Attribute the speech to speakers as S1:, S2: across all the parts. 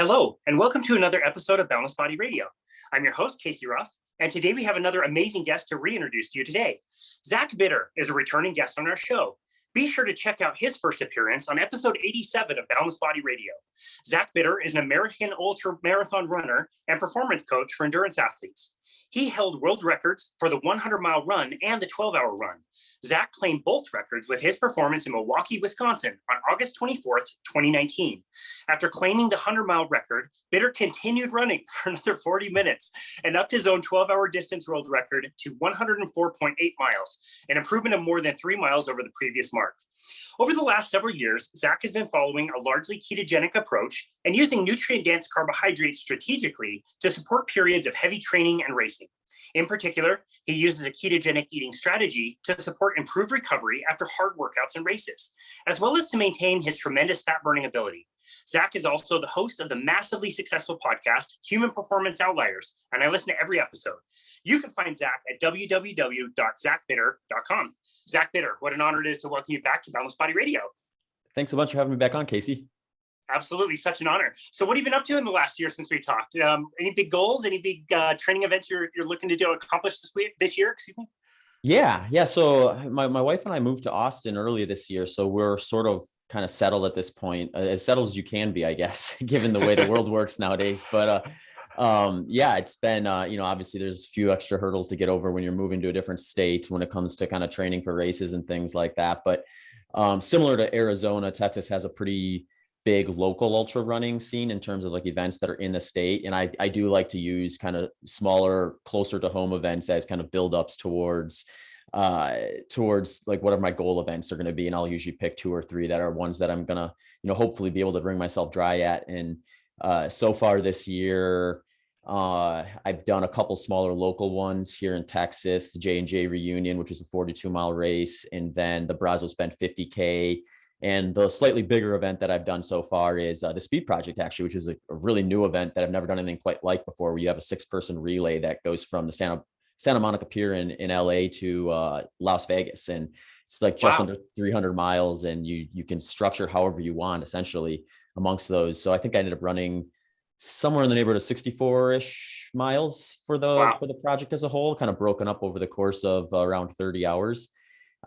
S1: Hello, and welcome to another episode of Boundless Body Radio. I'm your host, Casey Ruff, and today we have another amazing guest to reintroduce to you today. Zach Bitter is a returning guest on our show. Be sure to check out his first appearance on episode 87 of Boundless Body Radio. Zach Bitter is an American ultramarathon runner and performance coach for endurance athletes. He held world records for the 100-mile run and the 12-hour run. Zach claimed both records with his performance in Milwaukee, Wisconsin on August 24th, 2019. After claiming the 100-mile record, Bitter continued running for another 40 minutes and upped his own 12-hour distance world record to 104.8 miles, an improvement of more than 3 miles over the previous mark. Over the last several years, Zach has been following a largely ketogenic approach and using nutrient-dense carbohydrates strategically to support periods of heavy training and racing. In particular, he uses a ketogenic eating strategy to support improved recovery after hard workouts and races, as well as to maintain his tremendous fat-burning ability. Zach is also the host of the massively successful podcast, Performers Outliers, and I listen to every episode. You can find Zach at www.zachbitter.com. Zach Bitter, what an honor it is to welcome you back to Boundless Body Radio.
S2: Thanks so much for having me back on, Casey.
S1: Absolutely, such an honor. So what have you been up to in the last year since we talked? Any big goals, any big training events you're looking to accomplish this year? Excuse me.
S2: Yeah. So my wife and I moved to Austin earlier this year. So we're sort of kind of settled at this point, as settled as you can be, I guess, given the way the world works nowadays. But it's been, obviously there's a few extra hurdles to get over when you're moving to a different state when it comes to kind of training for races and things like that. But similar to Arizona, Texas has a pretty big local ultra running scene in terms of like events that are in the state. And I do like to use kind of smaller, closer to home events as kind of buildups towards like whatever my goal events are going to be. And I'll usually pick 2 or 3 that are ones that I'm going to, hopefully be able to bring myself dry at. And so far this year, I've done a couple smaller local ones here in Texas, the J&J Reunion, which is a 42-mile race, and then the Brazos Bend 50K. And the slightly bigger event that I've done so far is the Speed Project, actually, which is a really new event that I've never done anything quite like before, where you have a 6-person relay that goes from the Santa Monica Pier in LA to Las Vegas. And it's like just under 300 miles, and you can structure however you want, essentially, amongst those. So I think I ended up running somewhere in the neighborhood of 64-ish miles for the project as a whole, kind of broken up over the course of around 30 hours.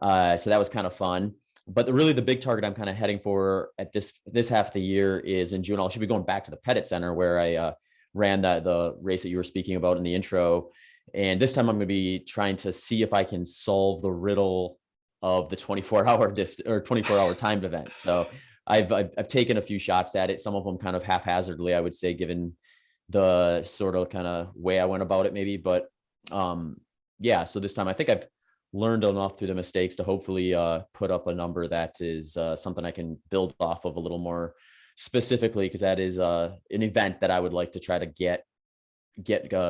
S2: So that was kind of fun. But really the big target I'm kind of heading for at this half of the year is in June. I should be going back to the Pettit Center where I ran the race that you were speaking about in the intro. And this time I'm going to be trying to see if I can solve the riddle of the 24-hour timed event. So I've taken a few shots at it, some of them kind of haphazardly, I would say, given the sort of kind of way I went about it maybe. But so this time I think I've learned enough through the mistakes to hopefully put up a number that is something I can build off of a little more specifically, because that is an event that I would like to try to get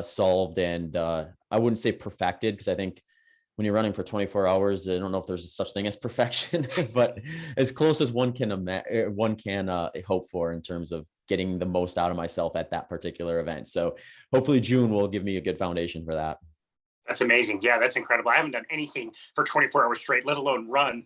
S2: solved. And I wouldn't say perfected, because I think when you're running for 24 hours, I don't know if there's such thing as perfection, but as close as one can hope for in terms of getting the most out of myself at that particular event. So hopefully June will give me a good foundation for that.
S1: That's amazing. Yeah, that's incredible. I haven't done anything for 24 hours straight, let alone run.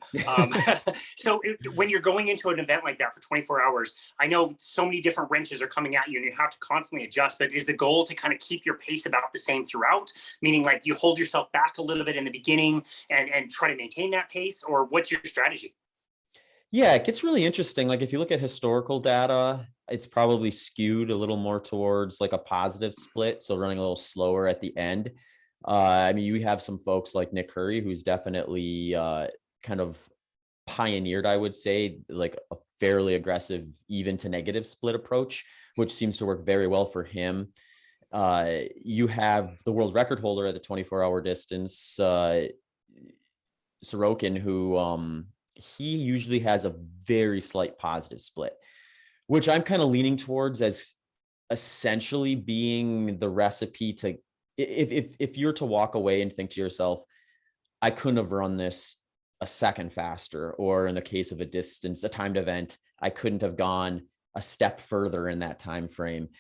S1: So when you're going into an event like that for 24 hours, I know so many different wrenches are coming at you and you have to constantly adjust, but is the goal to kind of keep your pace about the same throughout? Meaning like you hold yourself back a little bit in the beginning and try to maintain that pace, or what's your strategy?
S2: Yeah, it gets really interesting. Like if you look at historical data, it's probably skewed a little more towards like a positive split. So running a little slower at the end. You have some folks like Nick Curry, who's definitely kind of pioneered, I would say, like a fairly aggressive even to negative split approach, which seems to work very well for him. You have the world record holder at the 24-hour distance, Sorokin, who he usually has a very slight positive split, which I'm kind of leaning towards as essentially being the recipe to, if you're to walk away and think to yourself, I couldn't have run this a second faster, or in the case of a timed event, I couldn't have gone a step further in that time frame.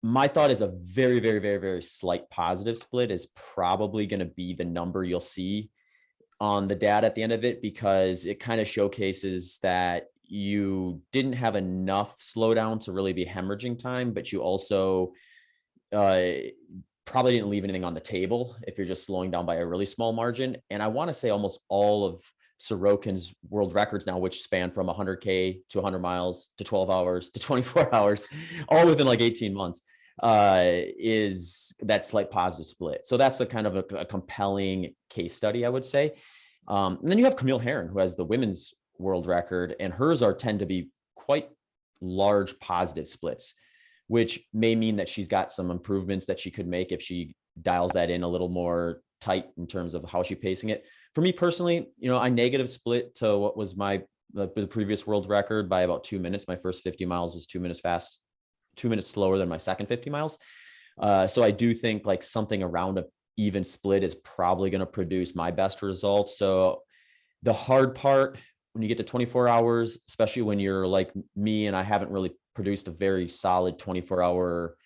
S2: My thought is a very, very, very, very slight positive split is probably going to be the number you'll see on the data at the end of it, because it kind of showcases that you didn't have enough slowdown to really be hemorrhaging time, but you also probably didn't leave anything on the table if you're just slowing down by a really small margin. And I want to say almost all of Sorokin's world records now, which span from 100K to 100 miles to 12 hours to 24 hours, all within like 18 months, is that slight positive split. So that's a kind of a compelling case study, I would say. And then you have Camille Herron, who has the women's world record, and hers tend to be quite large positive splits, which may mean that she's got some improvements that she could make if she dials that in a little more tight in terms of how she's pacing it. For me personally, I negative split to what was the previous world record by about 2 minutes. My first 50 miles was 2 minutes fast, 2 minutes slower than my second 50 miles. So I do think like something around a even split is probably going to produce my best results. So the hard part when you get to 24 hours, especially when you're like me and I haven't really produced a very solid 24-hour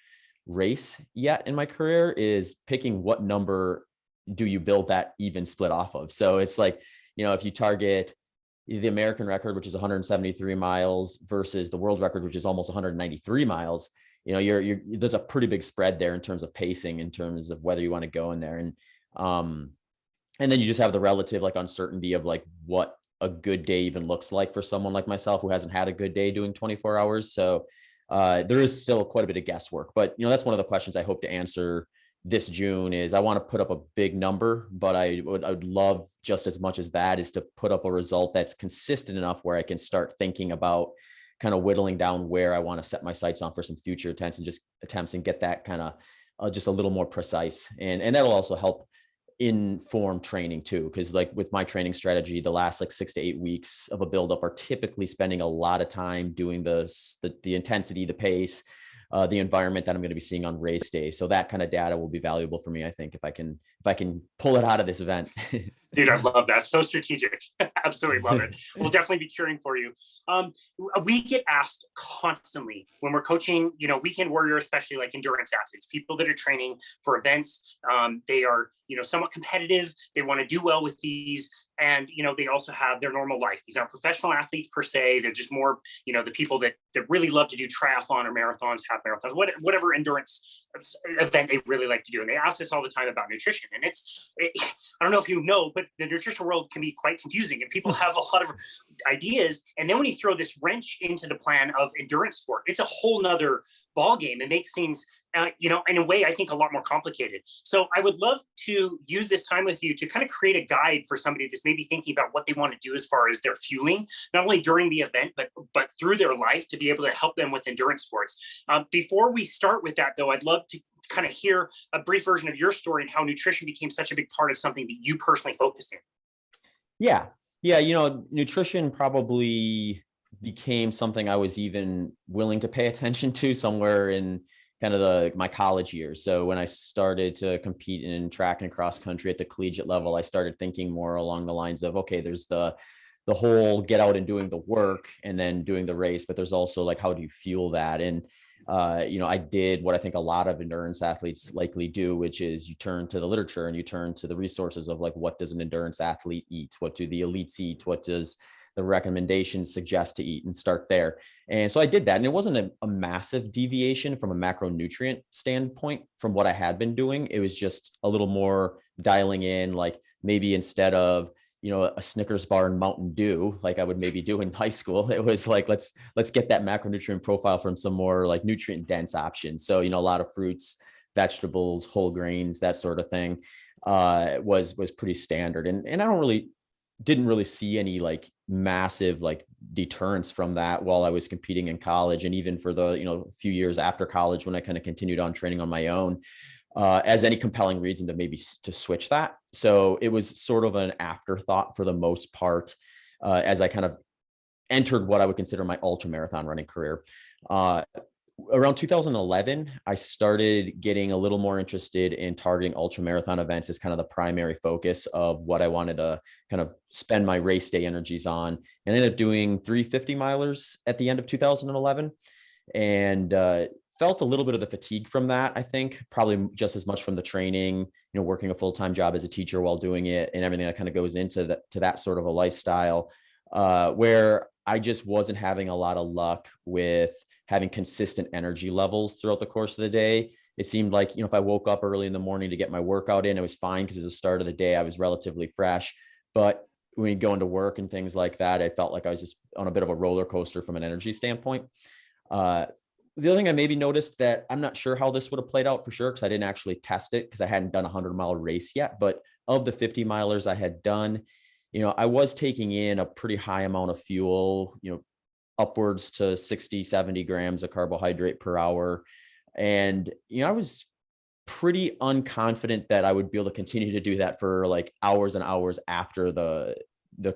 S2: race yet in my career, is picking what number do you build that even split off of. So it's like, if you target the American record, which is 173 miles versus the world record, which is almost 193 miles, there's a pretty big spread there in terms of pacing, in terms of whether you want to go in there. And then you just have the relative like uncertainty of like what a good day even looks like for someone like myself who hasn't had a good day doing 24 hours. So there is still quite a bit of guesswork, but that's one of the questions I hope to answer this June. Is I want to put up a big number, but I would love just as much as that is to put up a result that's consistent enough where I can start thinking about kind of whittling down where I want to set my sights on for some future attempts and get that kind of just a little more precise. And that'll also help inform training too, because like with my training strategy, the last like 6 to 8 weeks of a buildup are typically spending a lot of time doing the intensity, the pace, the environment that I'm going to be seeing on race day. So that kind of data will be valuable for me, I think, if I can pull it out of this event.
S1: Dude, I love that. So strategic. Absolutely love it. We'll definitely be cheering for you. We get asked constantly when we're coaching, weekend warrior, especially like endurance athletes, people that are training for events. They are, somewhat competitive. They want to do well with these. And, they also have their normal life. These aren't professional athletes per se. They're just more, the people that really love to do triathlon or marathons, half marathons, whatever endurance event they really like to do. And they ask us all the time about nutrition. And I don't know if you know, but the nutrition world can be quite confusing and people have a lot of ideas. And then when you throw this wrench into the plan of endurance sport, it's a whole nother ball game. It makes things in a way, I think a lot more complicated. So I would love to use this time with you to kind of create a guide for somebody that's maybe thinking about what they want to do as far as their fueling, not only during the event, but through their life, to be able to help them with endurance sports. Before we start with that, though, I'd love to kind of hear a brief version of your story and how nutrition became such a big part of something that you personally focused in.
S2: Yeah. Nutrition probably became something I was even willing to pay attention to somewhere in kind of my college years. So when I started to compete in track and cross country at the collegiate level, I started thinking more along the lines of, okay, there's the whole get out and doing the work and then doing the race, but there's also like, how do you fuel that? And, I did what I think a lot of endurance athletes likely do, which is you turn to the literature and you turn to the resources of like, what does an endurance athlete eat? What do the elites eat? What does the recommendations suggest to eat, and start there. And so I did that. And it wasn't a massive deviation from a macronutrient standpoint from what I had been doing. It was just a little more dialing in, like maybe instead of, a Snickers bar and Mountain Dew, like I would maybe do in high school, it was like, let's get that macronutrient profile from some more like nutrient dense options. So, a lot of fruits, vegetables, whole grains, that sort of thing, was pretty standard. And I didn't really see any like massive like deterrence from that while I was competing in college, and even for the few years after college when I kind of continued on training on my own, as any compelling reason to maybe to switch that. So it was sort of an afterthought for the most part, as I kind of entered what I would consider my ultramarathon running career. Around 2011, I started getting a little more interested in targeting ultramarathon events as kind of the primary focus of what I wanted to kind of spend my race day energies on, and ended up doing 350 milers at the end of 2011, and felt a little bit of the fatigue from that. I think probably just as much from the training, working a full-time job as a teacher while doing it and everything that kind of goes into that sort of a lifestyle, where I just wasn't having a lot of luck with having consistent energy levels throughout the course of the day. It seemed like, if I woke up early in the morning to get my workout in, it was fine because it was the start of the day. I was relatively fresh. But when you go into work and things like that, I felt like I was just on a bit of a roller coaster from an energy standpoint. The other thing I maybe noticed that I'm not sure how this would have played out for sure, because I didn't actually test it because I hadn't done a 100-mile race yet. But of the 50 milers I had done, I was taking in a pretty high amount of fuel, upwards to 60, 70 grams of carbohydrate per hour. And, I was pretty unconfident that I would be able to continue to do that for like hours and hours after the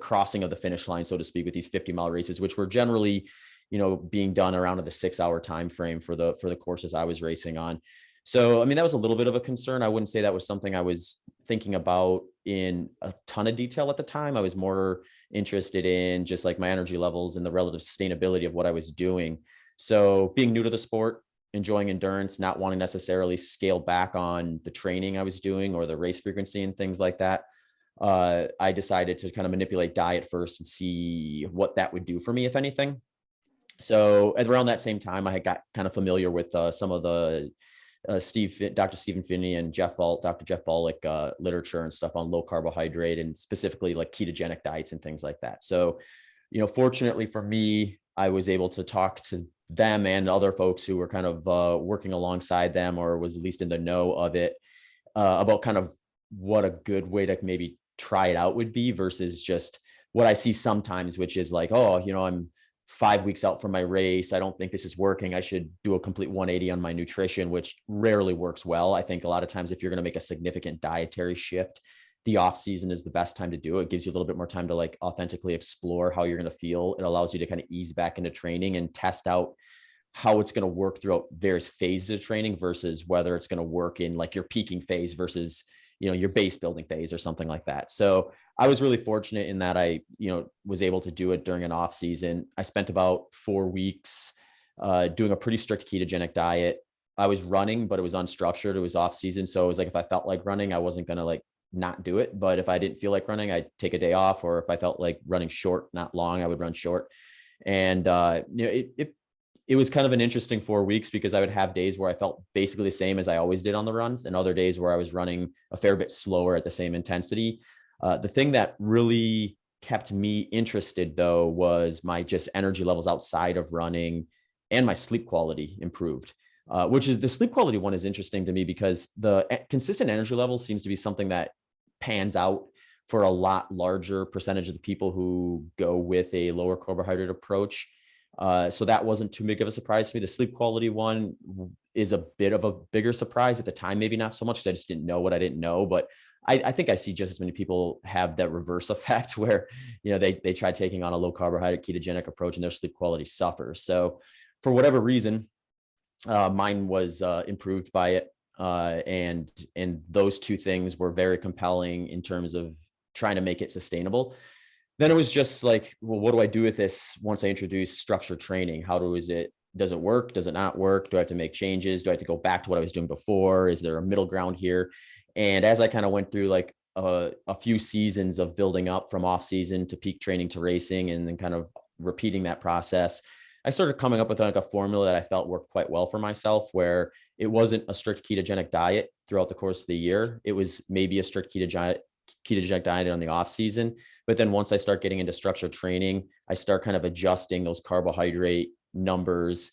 S2: crossing of the finish line, so to speak, with these 50-mile races, which were generally, being done around the 6-hour time frame for the courses I was racing on. So, that was a little bit of a concern. I wouldn't say that was something I was thinking about in a ton of detail at the time. I was more interested in just like my energy levels and the relative sustainability of what I was doing. So being new to the sport, enjoying endurance, not wanting to necessarily scale back on the training I was doing or the race frequency and things like that. I decided to kind of manipulate diet first and see what that would do for me, if anything. So at around that same time, I had got kind of familiar with some of the Dr. Stephen Finney and Dr. Jeff Volek literature and stuff on low carbohydrate and specifically like ketogenic diets and things like that. So, fortunately for me, I was able to talk to them and other folks who were kind of working alongside them or was at least in the know of it about kind of what a good way to maybe try it out would be versus just what I see sometimes, which is like, oh, I'm 5 weeks out from my race. I don't think this is working. I should do a complete 180 on my nutrition, which rarely works well. I think a lot of times if you're going to make a significant dietary shift, the off season is the best time to do it. It gives you a little bit more time to like authentically explore how you're going to feel. It allows you to kind of ease back into training and test out how it's going to work throughout various phases of training versus whether it's going to work in like your peaking phase versus, your base building phase or something like that. So I was really fortunate in that I, was able to do it during an off season. I spent about 4 weeks doing a pretty strict ketogenic diet. I was running, but it was unstructured. It was off season. So it was like, if I felt like running, I wasn't going to like not do it. But if I didn't feel like running, I'd take a day off. Or if I felt like running short, not long, I would run short. And, it was kind of an interesting 4 weeks because I would have days where I felt basically the same as I always did on the runs and other days where I was running a fair bit slower at the same intensity. The thing that really kept me interested though was my just energy levels outside of running and my sleep quality improved, which is the sleep quality one is interesting to me because the consistent energy level seems to be something that pans out for a lot larger percentage of the people who go with a lower carbohydrate approach. So that wasn't too big of a surprise to me. The sleep quality one is a bit of a bigger surprise at the time, maybe not so much because I just didn't know what I didn't know, but I think I see just as many people have that reverse effect where, they try taking on a low carbohydrate ketogenic approach and their sleep quality suffers. So for whatever reason, mine was improved by it. And those two things were very compelling in terms of trying to make it sustainable. Then it was just like, well, what do I do with this once I introduce structured training? Does it work? Does it not work? Do I have to make changes? Do I have to go back to what I was doing before? Is there a middle ground here? And as I kind of went through like a few seasons of building up from off season to peak training to racing and then kind of repeating that process, I started coming up with like a formula that I felt worked quite well for myself, where it wasn't a strict ketogenic diet throughout the course of the year. It was maybe a strict ketogenic diet on the off season. But then once I start getting into structured training, I start kind of adjusting those carbohydrate numbers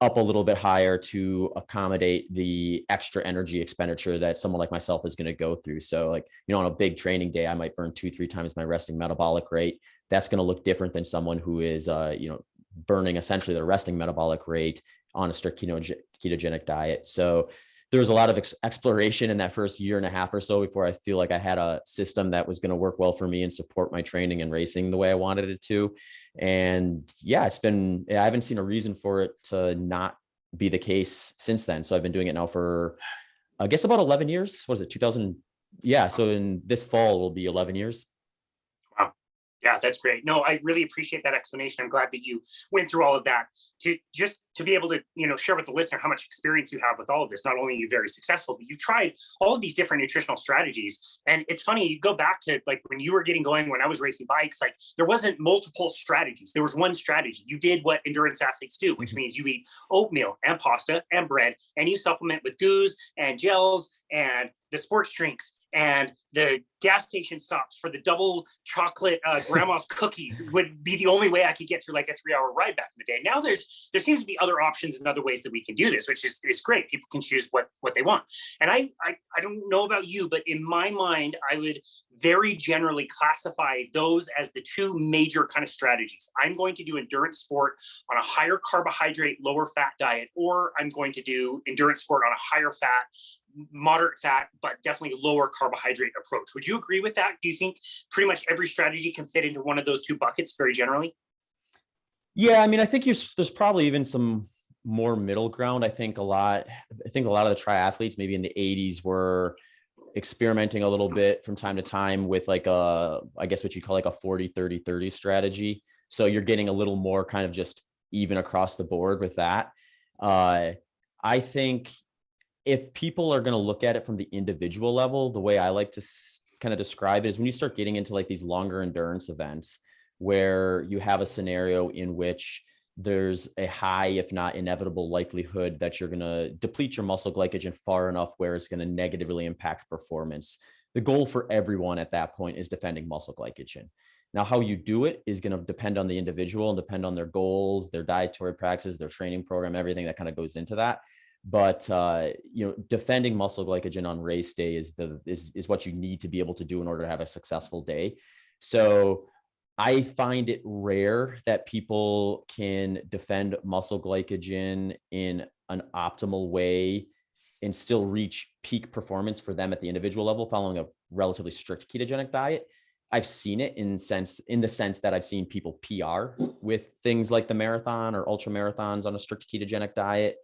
S2: up a little bit higher to accommodate the extra energy expenditure that someone like myself is going to go through. So like, on a big training day, I might burn 2-3 times my resting metabolic rate. That's going to look different than someone who is, burning essentially their resting metabolic rate on a strict ketogenic diet. So there was a lot of exploration in that first year and a half or so before I feel like I had a system that was going to work well for me and support my training and racing the way I wanted it to. And yeah, I haven't seen a reason for it to not be the case since then. So I've been doing it now for, I guess, about 11 years. What is it? 2000? Yeah. So in this fall will be 11 years.
S1: Wow. Yeah, that's great. No, I really appreciate that explanation. I'm glad that you went through all of that. To just to be able to, share with the listener how much experience you have with all of this. Not only are you very successful, but you've tried all of these different nutritional strategies. And it's funny, you go back to like when you were getting going, when I was racing bikes, like there wasn't multiple strategies. There was one strategy. You did what endurance athletes do, which means you eat oatmeal and pasta and bread, and you supplement with goos and gels and the sports drinks and the gas station stops for the double chocolate grandma's cookies would be the only way I could get through like a 3-hour ride back in the day. Now there seems to be other options and other ways that we can do this, which is great. People can choose what they want. And I don't know about you, but in my mind, I would very generally classify those as the two major kind of strategies. I'm going to do endurance sport on a higher carbohydrate, lower fat diet, or I'm going to do endurance sport on a higher fat, moderate fat, but definitely lower carbohydrate approach. Would you agree with that? Do you think pretty much every strategy can fit into one of those two buckets very generally?
S2: Yeah, I mean, I think there's probably even some more middle ground. I think a lot of the triathletes maybe in the 80s were experimenting a little bit from time to time with like I guess what you call like a 40-30-30 strategy. So you're getting a little more kind of just even across the board with that. I think if people are going to look at it from the individual level, the way I like to kind of describe it is when you start getting into like these longer endurance events where you have a scenario in which there's a high, if not inevitable likelihood that you're going to deplete your muscle glycogen far enough where it's going to negatively impact performance. The goal for everyone at that point is defending muscle glycogen. Now, how you do it is going to depend on the individual and depend on their goals, their dietary practices, their training program, everything that kind of goes into that. But defending muscle glycogen on race day is what you need to be able to do in order to have a successful day. So I find it rare that people can defend muscle glycogen in an optimal way and still reach peak performance for them at the individual level following a relatively strict ketogenic diet. I've seen it in the sense that I've seen people PR with things like the marathon or ultra marathons on a strict ketogenic diet.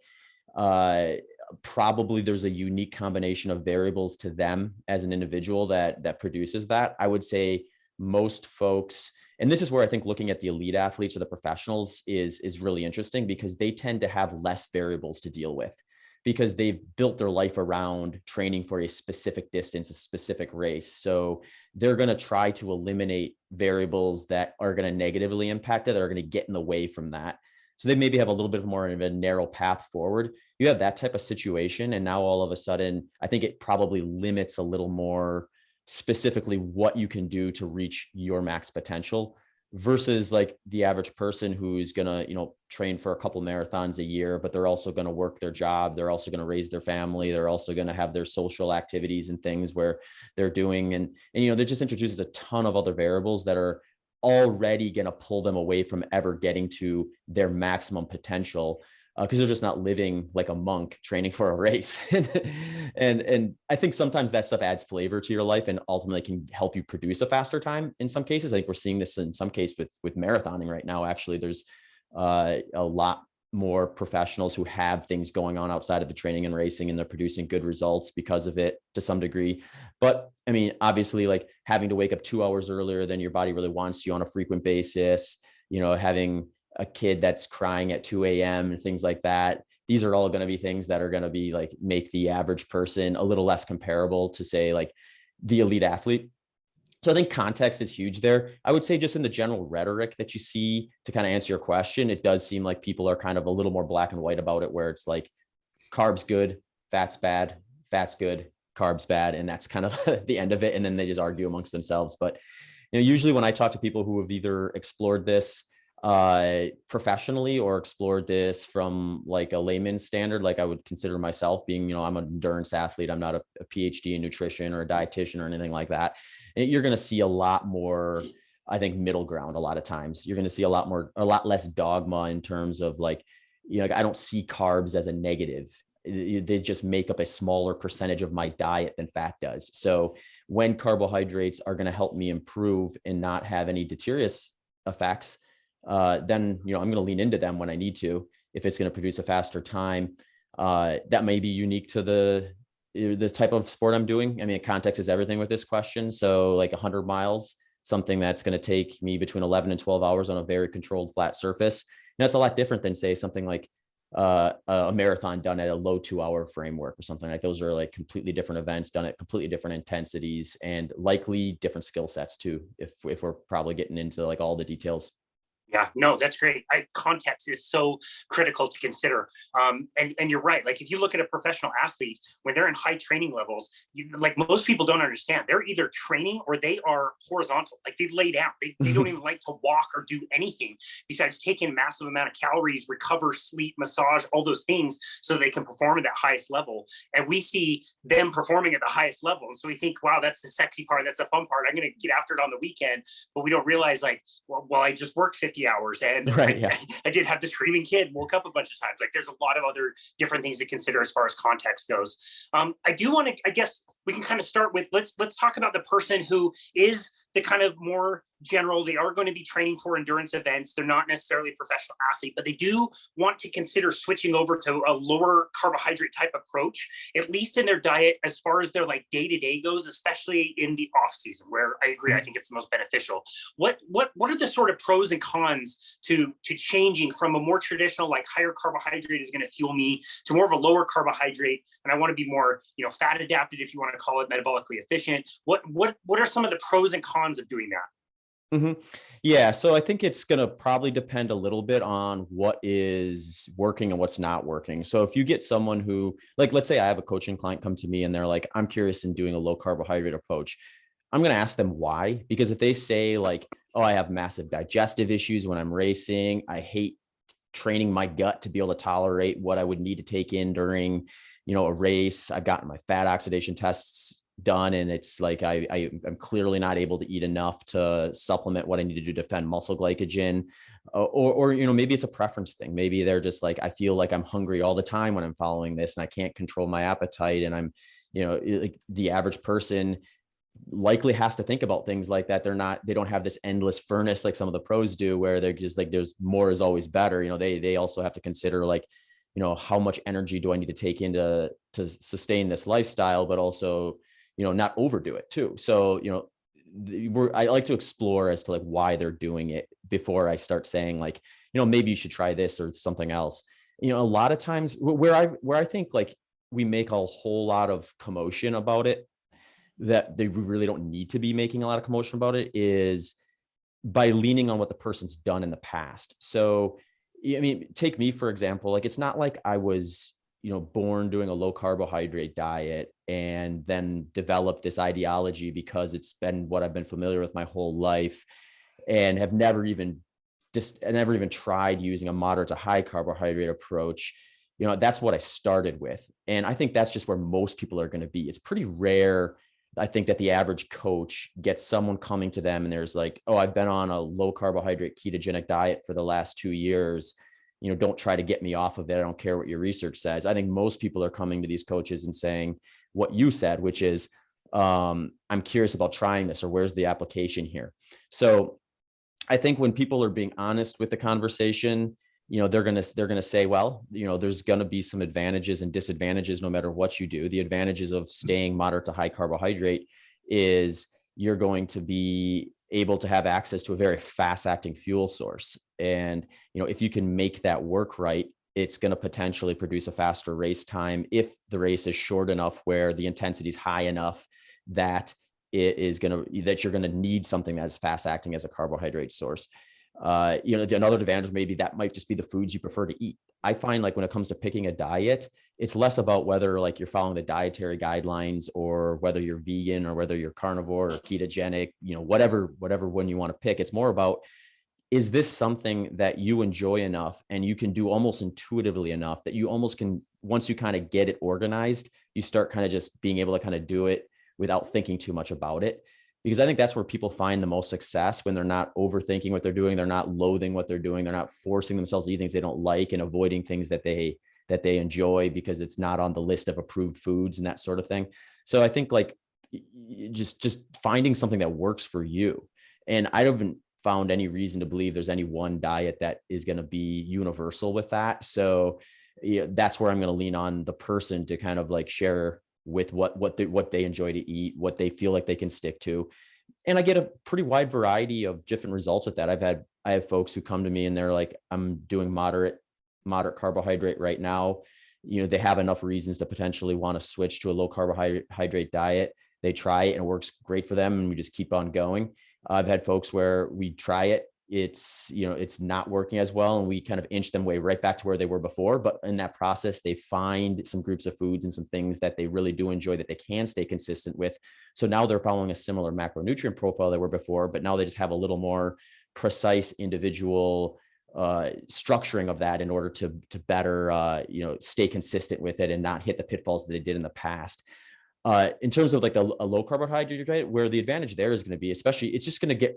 S2: Probably there's a unique combination of variables to them as an individual that produces that. I would say most folks, and this is where I think looking at the elite athletes or the professionals is really interesting because they tend to have less variables to deal with because they've built their life around training for a specific distance, a specific race. So they're going to try to eliminate variables that are going to negatively impact it, that are going to get in the way from that. So they maybe have a little bit more of a narrow path forward. You have that type of situation. And now all of a sudden, I think it probably limits a little more specifically what you can do to reach your max potential versus like the average person who's going to, train for a couple marathons a year, but they're also going to work their job. They're also going to raise their family. They're also going to have their social activities and things where they're doing. And that just introduces a ton of other variables that are already going to pull them away from ever getting to their maximum potential because they're just not living like a monk training for a race. and I think sometimes that stuff adds flavor to your life and ultimately can help you produce a faster time. In some cases, I think we're seeing this in some case with marathoning right now. Actually, there's a lot more professionals who have things going on outside of the training and racing, and they're producing good results because of it to some degree. But I mean, obviously, like having to wake up 2 hours earlier than your body really wants you on a frequent basis, having a kid that's crying at 2 a.m. and things like that. These are all going to be things that are going to be like make the average person a little less comparable to say like the elite athlete. So I think context is huge there. I would say just in the general rhetoric that you see to kind of answer your question, it does seem like people are kind of a little more black and white about it, where it's like carbs good, fats bad, fats good, carbs bad. And that's kind of the end of it. And then they just argue amongst themselves. But usually when I talk to people who have either explored this professionally or explored this from like a layman's standard, like I would consider myself being, I'm an endurance athlete. I'm not a PhD in nutrition or a dietitian or anything like that. And you're going to see a lot more, I think, middle ground. A lot of times you're going to see a lot less dogma in terms of like, I don't see carbs as a negative. They just make up a smaller percentage of my diet than fat does. So when carbohydrates are going to help me improve and not have any deleterious effects, then, I'm going to lean into them when I need to, if it's going to produce a faster time. That may be unique to this type of sport I'm doing. I mean, context is everything with this question. So like 100 miles, something that's going to take me between 11 and 12 hours on a very controlled flat surface. And that's a lot different than say something like a marathon done at a low 2-hour framework or something. Like those are like completely different events done at completely different intensities and likely different skill sets too, if we're probably getting into like all the details.
S1: Yeah, no, that's great. Context is so critical to consider. And you're right. Like if you look at a professional athlete, when they're in high training levels, like most people don't understand, they're either training or they are horizontal. Like they lay down. They don't even like to walk or do anything besides take in a massive amount of calories, recover, sleep, massage, all those things so they can perform at that highest level. And we see them performing at the highest level. And so we think, wow, that's the sexy part. That's the fun part. I'm going to get after it on the weekend. But we don't realize like, well, I just worked 50 hours and
S2: Right, yeah.
S1: I did have the screaming kid, woke up a bunch of times. Like there's a lot of other different things to consider as far as context goes. I do want to, I guess we can kind of start with, let's talk about the person who is the kind of more general. They are going to be training for endurance events. They're not necessarily a professional athlete, but they do want to consider switching over to a lower carbohydrate type approach, at least in their diet, as far as their like day-to-day goes, especially in the off season, where I agree, I think it's the most beneficial. What are the sort of pros and cons to changing from a more traditional, like higher carbohydrate is going to fuel me, to more of a lower carbohydrate, and I want to be more, fat adapted, if you want to call it, metabolically efficient? What are some of the pros and cons of doing that?
S2: Yeah, so I think it's going to probably depend a little bit on what is working and what's not working. So if you get someone who, like, let's say I have a coaching client come to me and they're like, I'm curious in doing a low carbohydrate approach. I'm going to ask them why, because if they say like, oh, I have massive digestive issues when I'm racing, I hate training my gut to be able to tolerate what I would need to take in during, a race. I've gotten my fat oxidation tests done, and it's like I'm clearly not able to eat enough to supplement what I need to do to defend muscle glycogen, or maybe it's a preference thing. Maybe they're just like, I feel like I'm hungry all the time when I'm following this, and I can't control my appetite, and I'm, like the average person likely has to think about things like that. They don't have this endless furnace like some of the pros do, where they're just like, there's more is always better. They also have to consider like, how much energy do I need to take in to sustain this lifestyle, but also, not overdo it too. So, I like to explore as to like why they're doing it before I start saying like, maybe you should try this or something else. A lot of times where I think like we make a whole lot of commotion about it, that they really don't need to be making a lot of commotion about it, is by leaning on what the person's done in the past. So, I mean, take me, for example, like, it's not like I was, born doing a low carbohydrate diet and then developed this ideology because it's been what I've been familiar with my whole life, and have never even tried using a moderate to high carbohydrate approach. That's what I started with. And I think that's just where most people are going to be. It's pretty rare, I think, that the average coach gets someone coming to them and there's like, oh, I've been on a low carbohydrate ketogenic diet for the last 2 years. Don't try to get me off of it. I don't care what your research says. I think most people are coming to these coaches and saying what you said, which is, I'm curious about trying this, or where's the application here? So I think when people are being honest with the conversation, they're going to say, well, there's going to be some advantages and disadvantages no matter what you do. The advantages of staying moderate to high carbohydrate is you're going to be able to have access to a very fast acting fuel source. And, if you can make that work right, it's going to potentially produce a faster race time if the race is short enough where the intensity is high enough that you're going to need something that's fast acting as a carbohydrate source. Another advantage, maybe that might just be the foods you prefer to eat. I find like when it comes to picking a diet, it's less about whether like you're following the dietary guidelines or whether you're vegan or whether you're carnivore or ketogenic, whatever one you want to pick. It's more about, is this something that you enjoy enough and you can do almost intuitively enough that you almost can, once you kind of get it organized, you start kind of just being able to kind of do it without thinking too much about it. Because I think that's where people find the most success, when they're not overthinking what they're doing. They're not loathing what they're doing. They're not forcing themselves to eat things they don't like and avoiding things that they enjoy because it's not on the list of approved foods and that sort of thing. So I think like just finding something that works for you. And I haven't found any reason to believe there's any one diet that is going to be universal with that. So that's where I'm going to lean on the person to kind of like share with what they enjoy to eat, what they feel like they can stick to. And I get a pretty wide variety of different results with that. I have folks who come to me and they're like, I'm doing moderate moderate carbohydrate right now, they have enough reasons to potentially want to switch to a low carbohydrate diet. They try it and it works great for them, and we just keep on going. I've had folks where we try it, it's not working as well, and we kind of inch them way right back to where they were before. But in that process, they find some groups of foods and some things that they really do enjoy that they can stay consistent with. So now they're following a similar macronutrient profile they were before, but now they just have a little more precise individual structuring of that in order to better stay consistent with it and not hit the pitfalls that they did in the past. In terms of like a low carbohydrate diet, where the advantage there is going to be, especially, it's just going to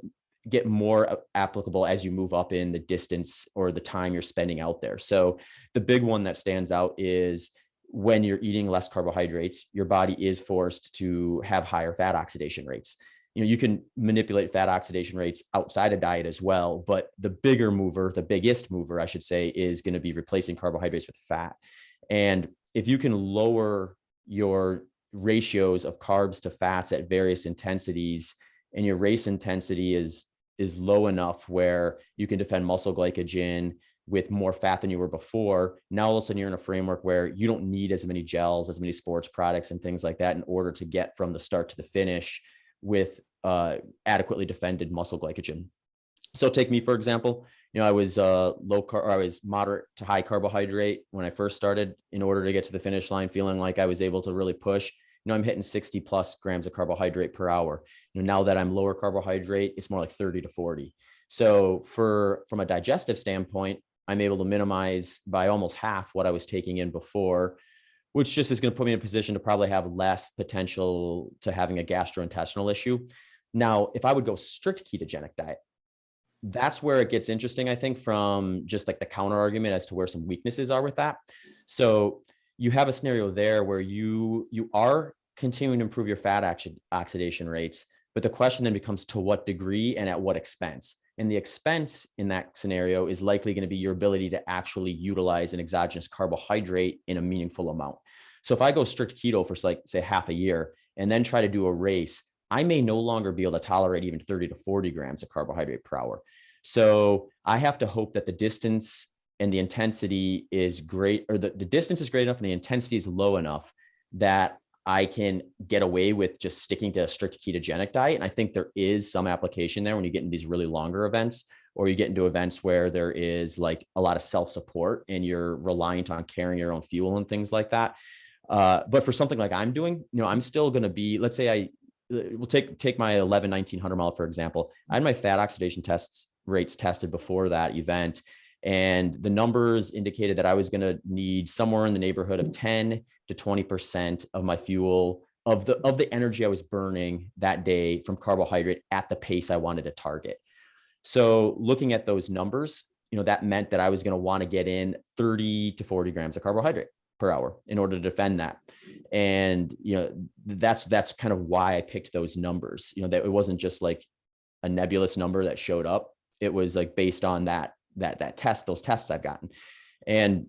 S2: get more applicable as you move up in the distance or the time you're spending out there. So the big one that stands out is when you're eating less carbohydrates, your body is forced to have higher fat oxidation rates. You can manipulate fat oxidation rates outside of diet as well, but the biggest mover, I should say, is going to be replacing carbohydrates with fat. And if you can lower your ratios of carbs to fats at various intensities, and your race intensity is low enough where you can defend muscle glycogen with more fat than you were before, now all of a sudden you're in a framework where you don't need as many gels, as many sports products and things like that in order to get from the start to the finish with adequately defended muscle glycogen. So take me, for example, I was I was moderate to high carbohydrate when I first started in order to get to the finish line, feeling like I was able to really push. I'm hitting 60 plus grams of carbohydrate per hour. Now that I'm lower carbohydrate, it's more like 30 to 40. So from a digestive standpoint, I'm able to minimize by almost half what I was taking in before, which just is going to put me in a position to probably have less potential to having a gastrointestinal issue. Now, if I would go strict ketogenic diet, that's where it gets interesting, I think, from just like the counter argument as to where some weaknesses are with that. So you have a scenario there where you are continuing to improve your fat oxidation rates, but the question then becomes to what degree and at what expense. And the expense in that scenario is likely going to be your ability to actually utilize an exogenous carbohydrate in a meaningful amount. So if I go strict keto for say half a year and then try to do a race, I may no longer be able to tolerate even 30 to 40 grams of carbohydrate per hour. So I have to hope that the distance and the intensity is great, or the distance is great enough and the intensity is low enough that I can get away with just sticking to a strict ketogenic diet. And I think there is some application there when you get into these really longer events, or you get into events where there is like a lot of self-support and you're reliant on carrying your own fuel and things like that. But for something like I'm doing, I'm still going to be, let's say we'll take my 1900 mile, for example. I had my fat oxidation rates tested before that event, and the numbers indicated that I was going to need somewhere in the neighborhood of 10 to 20% of my fuel, of the energy I was burning that day from carbohydrate at the pace I wanted to target. So looking at those numbers, that meant that I was going to want to get in 30 to 40 grams of carbohydrate per hour in order to defend that. And, that's kind of why I picked those numbers, that it wasn't just like a nebulous number that showed up. It was like based on those tests I've gotten. And,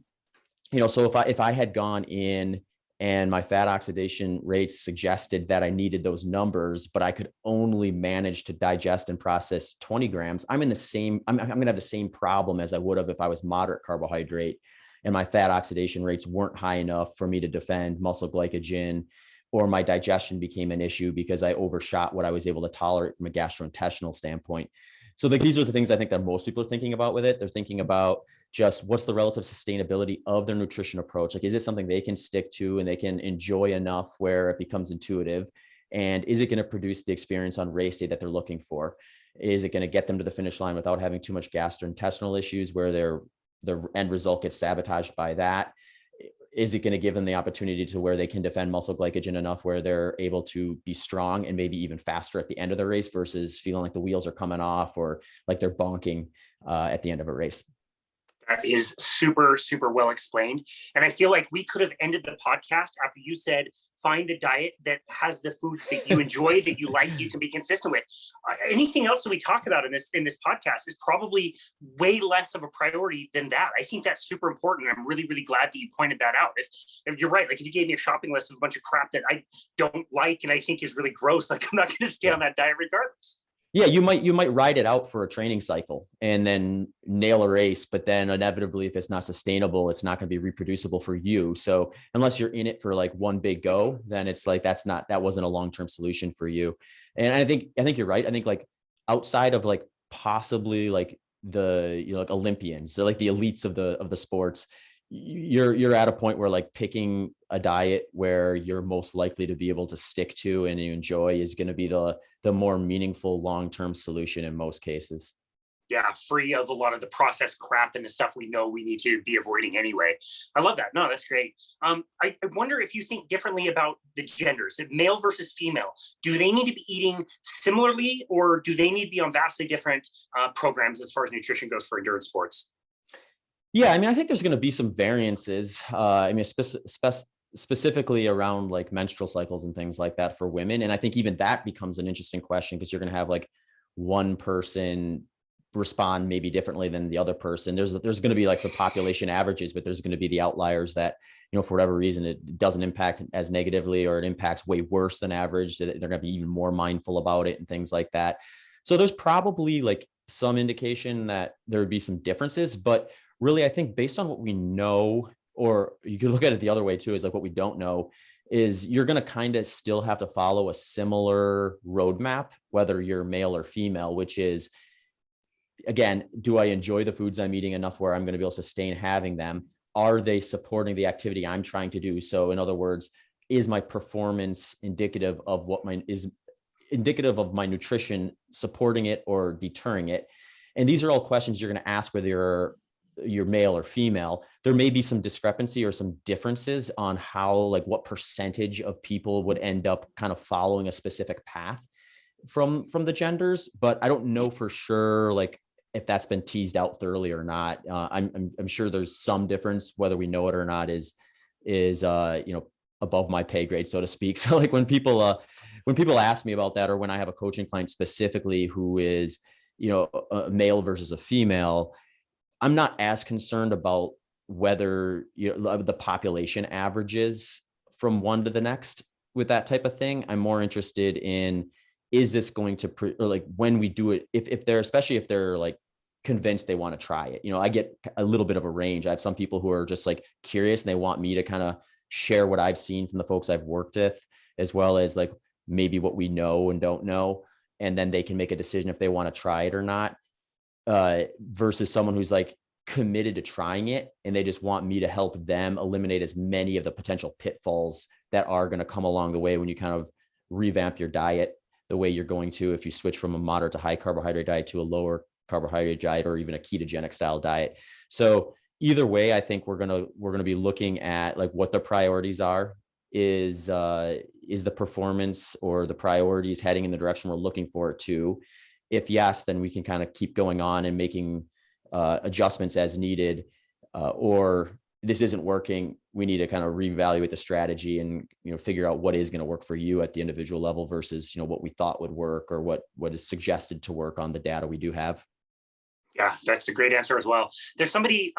S2: so if I had gone in and my fat oxidation rates suggested that I needed those numbers, but I could only manage to digest and process 20 grams, I'm going to have the same problem as I would have if I was moderate carbohydrate and my fat oxidation rates weren't high enough for me to defend muscle glycogen, or my digestion became an issue because I overshot what I was able to tolerate from a gastrointestinal standpoint. So these are the things I think that most people are thinking about with it. They're thinking about just what's the relative sustainability of their nutrition approach. Like, is it something they can stick to and they can enjoy enough where it becomes intuitive? And is it going to produce the experience on race day that they're looking for? Is it going to get them to the finish line without having too much gastrointestinal issues where their end result gets sabotaged by that? Is it going to give them the opportunity to where they can defend muscle glycogen enough where they're able to be strong and maybe even faster at the end of the race versus feeling like the wheels are coming off or like they're bonking at the end of a race?
S1: That is super, super well explained. And I feel like we could have ended the podcast after you said, find a diet that has the foods that you enjoy, that you like, you can be consistent with. Anything else that we talk about in this podcast is probably way less of a priority than that. I think that's super important. I'm really, really glad that you pointed that out. If you're right, like if you gave me a shopping list of a bunch of crap that I don't like and I think is really gross, like I'm not going to stay on that diet regardless.
S2: Yeah, you might ride it out for a training cycle and then nail a race, but then inevitably, if it's not sustainable, it's not going to be reproducible for you. So unless you're in it for like one big go, then it's like that wasn't a long-term solution for you. And I think you're right. I think like outside of like possibly like the like Olympians, so like the elites of the sports, you're at a point where like picking a diet where you're most likely to be able to stick to and you enjoy is going to be the more meaningful long-term solution in most cases.
S1: Yeah, free of a lot of the processed crap and the stuff we know we need to be avoiding anyway. I love that. No, that's great. I wonder if you think differently about the genders, male versus female. Do they need to be eating similarly, or do they need to be on vastly different programs as far as nutrition goes for endurance sports?
S2: Yeah, I mean, I think there's going to be some variances. I mean, specifically around like menstrual cycles and things like that for women. And I think even that becomes an interesting question because you're going to have like one person respond maybe differently than the other person. There's going to be like the population averages, but there's going to be the outliers that, for whatever reason, it doesn't impact as negatively, or it impacts way worse than average. They're going to be even more mindful about it and things like that. So there's probably like some indication that there would be some differences, but really, I think based on what we know, or you could look at it the other way too, is like what we don't know, is you're going to kind of still have to follow a similar roadmap, whether you're male or female, which is, again, do I enjoy the foods I'm eating enough where I'm going to be able to sustain having them? Are they supporting the activity I'm trying to do? So in other words, is my performance indicative of my nutrition supporting it or deterring it? And these are all questions you're going to ask whether you're male or female. There may be some discrepancy or some differences on how, like what percentage of people would end up kind of following a specific path from the genders, but I don't know for sure, like if that's been teased out thoroughly or not. I'm sure there's some difference. Whether we know it or not is above my pay grade, so to speak. So like when people ask me about that, or when I have a coaching client specifically who is a male versus a female, I'm not as concerned about whether the population averages from one to the next with that type of thing. I'm more interested in, is this going to or like when we do it, if they're, especially if they're like convinced they want to try it. I get a little bit of a range. I have some people who are just like curious and they want me to kind of share what I've seen from the folks I've worked with, as well as like maybe what we know and don't know, and then they can make a decision if they want to try it or not. Versus someone who's like committed to trying it and they just want me to help them eliminate as many of the potential pitfalls that are going to come along the way when you kind of revamp your diet the way you're going to if you switch from a moderate to high carbohydrate diet to a lower carbohydrate diet, or even a ketogenic style diet. So either way, I think we're gonna be looking at like what the priorities are. Is the performance or the priorities heading in the direction we're looking for it to? If yes, then we can kind of keep going on and making adjustments as needed, or this isn't working, we need to kind of reevaluate the strategy and figure out what is going to work for you at the individual level versus what we thought would work, or what is suggested to work on the data we do have.
S1: Yeah, that's a great answer as well. There's somebody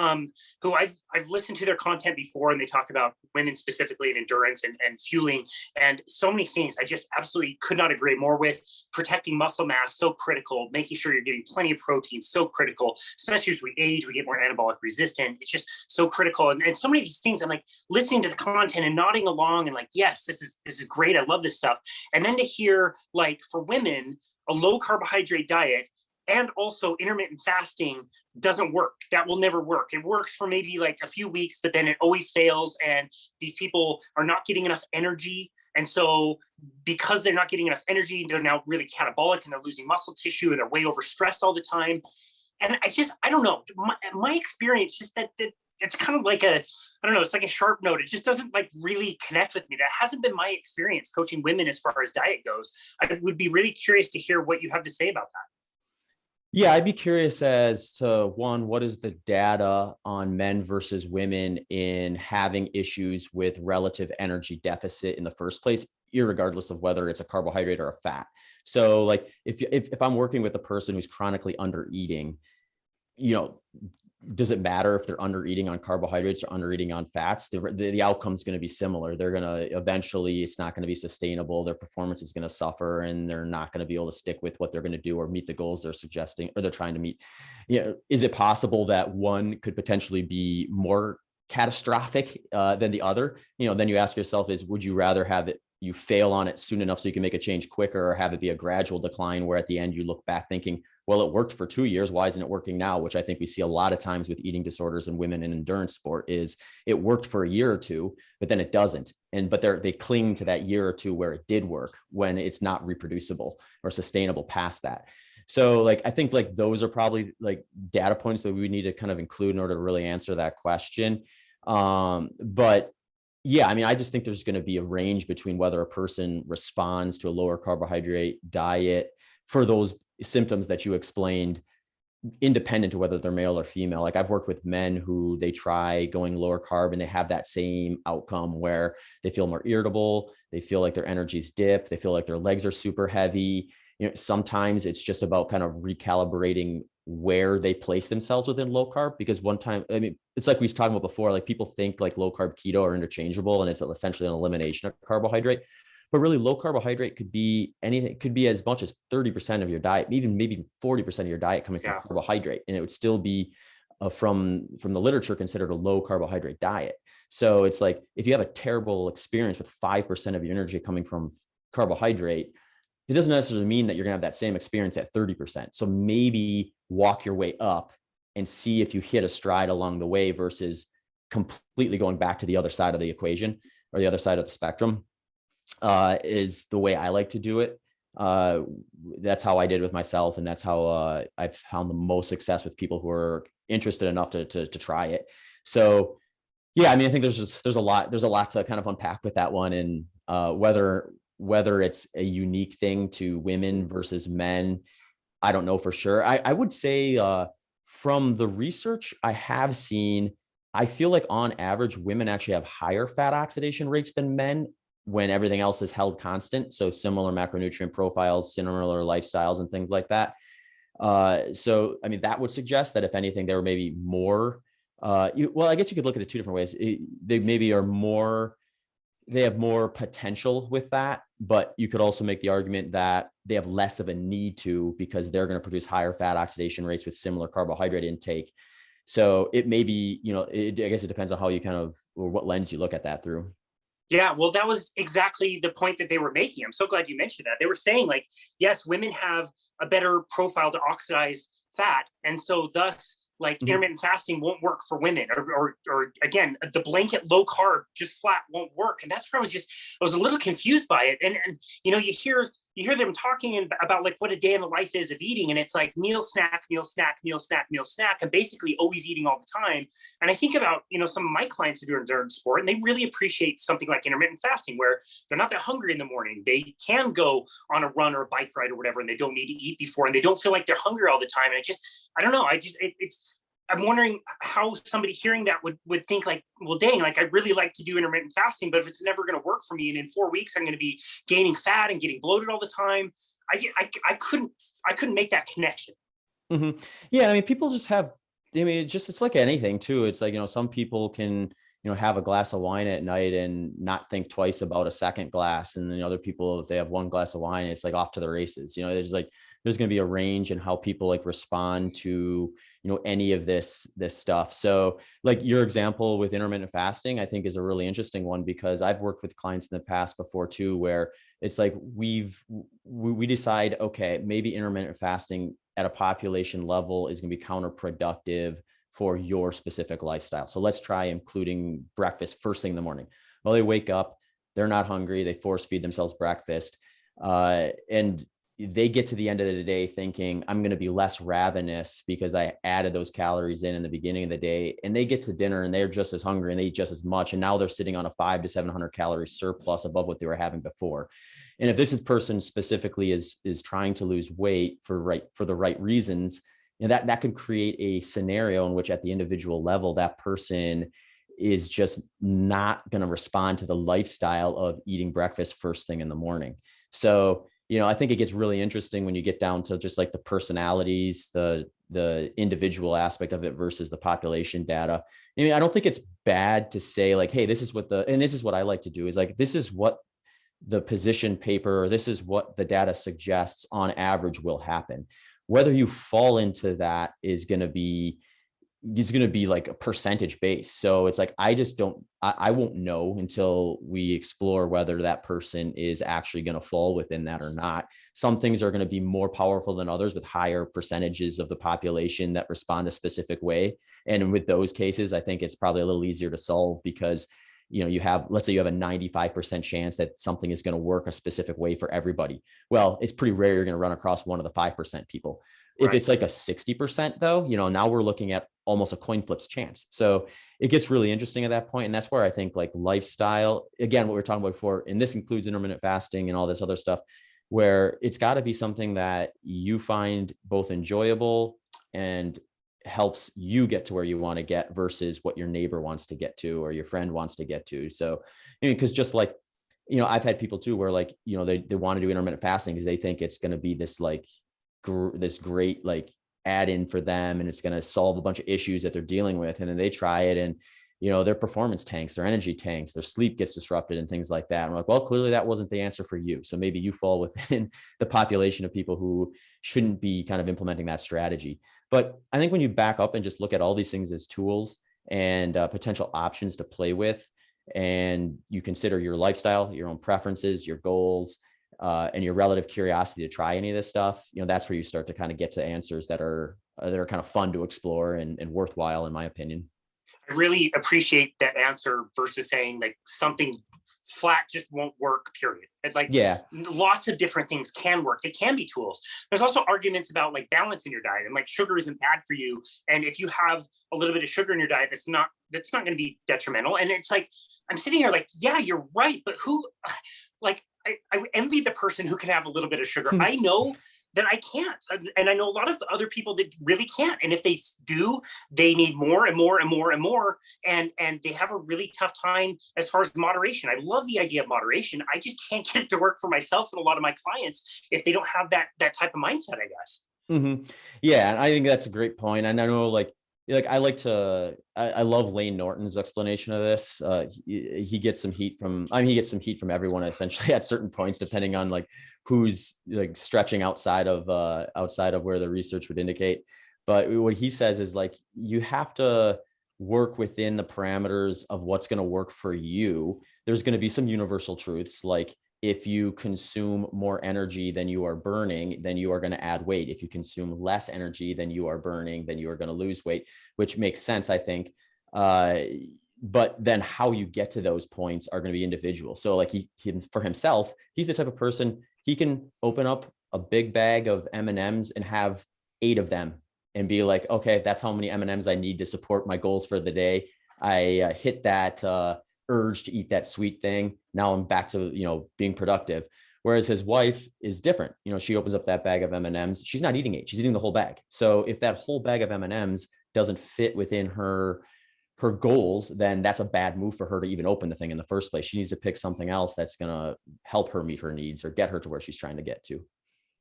S1: who I've listened to their content before, and they talk about women specifically in endurance and fueling and so many things. I just absolutely could not agree more with. Protecting muscle mass, so critical. Making sure you're getting plenty of protein, so critical. Especially as we age, we get more anabolic resistant. It's just so critical. And so many of these things, I'm like listening to the content and nodding along and like, yes, this is great. I love this stuff. And then to hear like for women, a low carbohydrate diet and also intermittent fasting doesn't work. That will never work. It works for maybe like a few weeks, but then it always fails. And these people are not getting enough energy. And so because they're not getting enough energy, they're now really catabolic and they're losing muscle tissue and they're way overstressed all the time. And I don't know, my experience just that it's kind of like it's like a sharp note. It just doesn't like really connect with me. That hasn't been my experience coaching women as far as diet goes. I would be really curious to hear what you have to say about that.
S2: Yeah, I'd be curious as to one, what is the data on men versus women in having issues with relative energy deficit in the first place, irregardless of whether it's a carbohydrate or a fat. So like if I'm working with a person who's chronically under eating, does it matter if they're under eating on carbohydrates or under eating on fats? The outcome is going to be similar. They're going to eventually, it's not going to be sustainable. Their performance is going to suffer, and they're not going to be able to stick with what they're going to do or meet the goals they're suggesting or they're trying to meet. Is it possible that one could potentially be more catastrophic than the other? Then you ask yourself would you rather have you fail on it soon enough so you can make a change quicker, or have it be a gradual decline where at the end you look back thinking, well, it worked for 2 years. Why isn't it working now? Which I think we see a lot of times with eating disorders in women in endurance sport is it worked for a year or two, but then it doesn't. But they cling to that year or two where it did work when it's not reproducible or sustainable past that. So I think those are probably data points that we need to kind of include in order to really answer that question. But yeah, I just think there's going to be a range between whether a person responds to a lower carbohydrate diet for those symptoms that you explained, independent of whether they're male or female. I've worked with men who they try going lower carb and they have that same outcome where they feel more irritable. They feel like their energy's dip. They feel like their legs are super heavy. Sometimes it's just about kind of recalibrating where they place themselves within low carb, because one time, it's like we talked about before, people think low carb keto are interchangeable and it's essentially an elimination of carbohydrate, but really low carbohydrate could be anything. It could be as much as 30% of your diet, even maybe 40% of your diet coming from carbohydrate. And it would still be from the literature considered a low carbohydrate diet. So it's if you have a terrible experience with 5% of your energy coming from carbohydrate, it doesn't necessarily mean that you're going to have that same experience at 30%. So maybe walk your way up and see if you hit a stride along the way versus completely going back to the other side of the equation or the other side of the spectrum, is the way I like to do it. That's how I did with myself. And that's how I've found the most success with people who are interested enough to try it. So yeah, I think there's a lot to kind of unpack with that one. And whether it's a unique thing to women versus men, I don't know for sure. I would say from the research I have seen, I feel like on average, women actually have higher fat oxidation rates than men when everything else is held constant. So similar macronutrient profiles, similar lifestyles and things like that. So, that would suggest that if anything, there were maybe more, I guess you could look at it two different ways. They maybe they have more potential with that, but you could also make the argument that they have less of a need to, because they're going to produce higher fat oxidation rates with similar carbohydrate intake. So it may be, I guess it depends on how you or what lens you look at that through.
S1: Yeah, well, that was exactly the point that they were making. I'm so glad you mentioned that. They were saying yes, women have a better profile to oxidize fat. And so thus, intermittent fasting won't work for women, or again, the blanket low carb just flat won't work. And that's where I was a little confused by it. And you hear them talking about what a day in the life is of eating. And it's meal, snack, meal, snack, meal, snack, meal, snack, and basically always eating all the time. And I think about, some of my clients who do endurance sport, and they really appreciate something like intermittent fasting, where they're not that hungry in the morning. They can go on a run or a bike ride or whatever, and they don't need to eat before, and they don't feel like they're hungry all the time. And I don't know. I'm wondering how somebody hearing that would think well, dang, I'd really like to do intermittent fasting, but if it's never going to work for me, and in 4 weeks I'm going to be gaining fat and getting bloated all the time, I couldn't make that connection.
S2: Mm-hmm. Yeah, people just have, it's like anything too. It's some people can, have a glass of wine at night and not think twice about a second glass. And then other people, if they have one glass of wine, it's off to the races. There's going to be a range in how people respond to, any of this stuff. So your example with intermittent fasting, I think is a really interesting one, because I've worked with clients in the past before too, where it's we decide, okay, maybe intermittent fasting at a population level is going to be counterproductive for your specific lifestyle. So let's try including breakfast first thing in the morning. Well, they wake up, they're not hungry, they force feed themselves breakfast, and they get to the end of the day thinking, I'm going to be less ravenous because I added those calories in the beginning of the day. And they get to dinner and they're just as hungry and they eat just as much. And now they're sitting on a 500 to 700 calorie surplus above what they were having before. And if this person specifically is trying to lose weight for the right reasons, that could create a scenario in which at the individual level, that person is just not going to respond to the lifestyle of eating breakfast first thing in the morning. So, I think it gets really interesting when you get down to just the personalities, the the individual aspect of it versus the population data. I mean, I don't think it's bad to say like, hey, this is what and this is what I like to do is like, this is what the position paper, or this is what the data suggests on average will happen. Whether you fall into that is going to be like a percentage base. So it's like, I won't know until we explore whether that person is actually going to fall within that or not. Some things are going to be more powerful than others with higher percentages of the population that respond a specific way. And with those cases, I think it's probably a little easier to solve because, let's say you have a 95% chance that something is going to work a specific way for everybody. Well, it's pretty rare you're going to run across one of the 5% people. If it's like a 60% though, now we're looking at almost a coin flip's chance. So it gets really interesting at that point. And that's where I think like lifestyle, again, what we were talking about before, and this includes intermittent fasting and all this other stuff, where it's got to be something that you find both enjoyable and helps you get to where you want to get versus what your neighbor wants to get to or your friend wants to get to. So, because just like, I've had people too, where like, they want to do intermittent fasting because they think it's going to be this like, this great like add in for them and it's going to solve a bunch of issues that they're dealing with, and then they try it and their performance tanks, their energy tanks, their sleep gets disrupted and things like that. And we're like, well, clearly that wasn't the answer for you, so maybe you fall within the population of people who shouldn't be kind of implementing that strategy. But I think when you back up and just look at all these things as tools and potential options to play with, and you consider your lifestyle, your own preferences, your goals, and your relative curiosity to try any of this stuff, that's where you start to kind of get to answers that are kind of fun to explore and worthwhile, in my opinion.
S1: I really appreciate that answer versus saying like something flat just won't work, period. It's like, yeah, lots of different things can work. They can be tools. There's also arguments about like balance in your diet, and like sugar isn't bad for you. And if you have a little bit of sugar in your diet, that's not going to be detrimental. And it's like, I'm sitting here like, yeah, you're right. But who, like, I envy the person who can have a little bit of sugar. I know that I can't. And I know a lot of other people that really can't. And if they do, they need more and more and more and more. And they have a really tough time as far as moderation. I love the idea of moderation. I just can't get it to work for myself and a lot of my clients if they don't have that type of mindset, I guess.
S2: Mm-hmm. Yeah. And I think that's a great point. And I know I love Lane Norton's explanation of this. He gets some heat from everyone essentially at certain points, depending on like who's like stretching outside of where the research would indicate. But what he says is like, you have to work within the parameters of what's going to work for you. There's going to be some universal truths, like if you consume more energy than you are burning, then you are going to add weight. If you consume less energy than you are burning, then you are going to lose weight, which makes sense, I think. But then how you get to those points are going to be individual. So like he for himself, he's the type of person, he can open up a big bag of M&Ms and have 8 of them and be like, okay, that's how many M&Ms I need to support my goals for the day. I hit that urge to eat that sweet thing. Now I'm back to, being productive. Whereas his wife is different. She opens up that bag of M&Ms. She's not eating 8. She's eating the whole bag. So if that whole bag of M&Ms doesn't fit within her goals, then that's a bad move for her to even open the thing in the first place. She needs to pick something else that's going to help her meet her needs or get her to where she's trying to get to.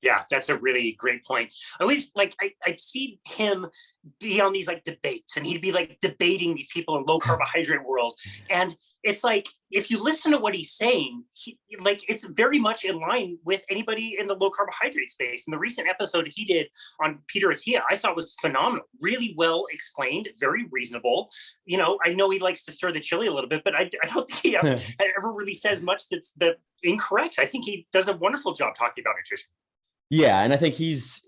S1: Yeah, that's a really great point. I always like, I'd see him be on these like debates, and he'd be like debating these people in low carbohydrate world. And it's like, if you listen to what he's saying, it's very much in line with anybody in the low carbohydrate space. And the recent episode he did on Peter Attia, I thought was phenomenal, really well explained, very reasonable. I know he likes to stir the chili a little bit, but I don't think he ever really says much that's incorrect. I think he does a wonderful job talking about nutrition.
S2: Yeah, and I think he's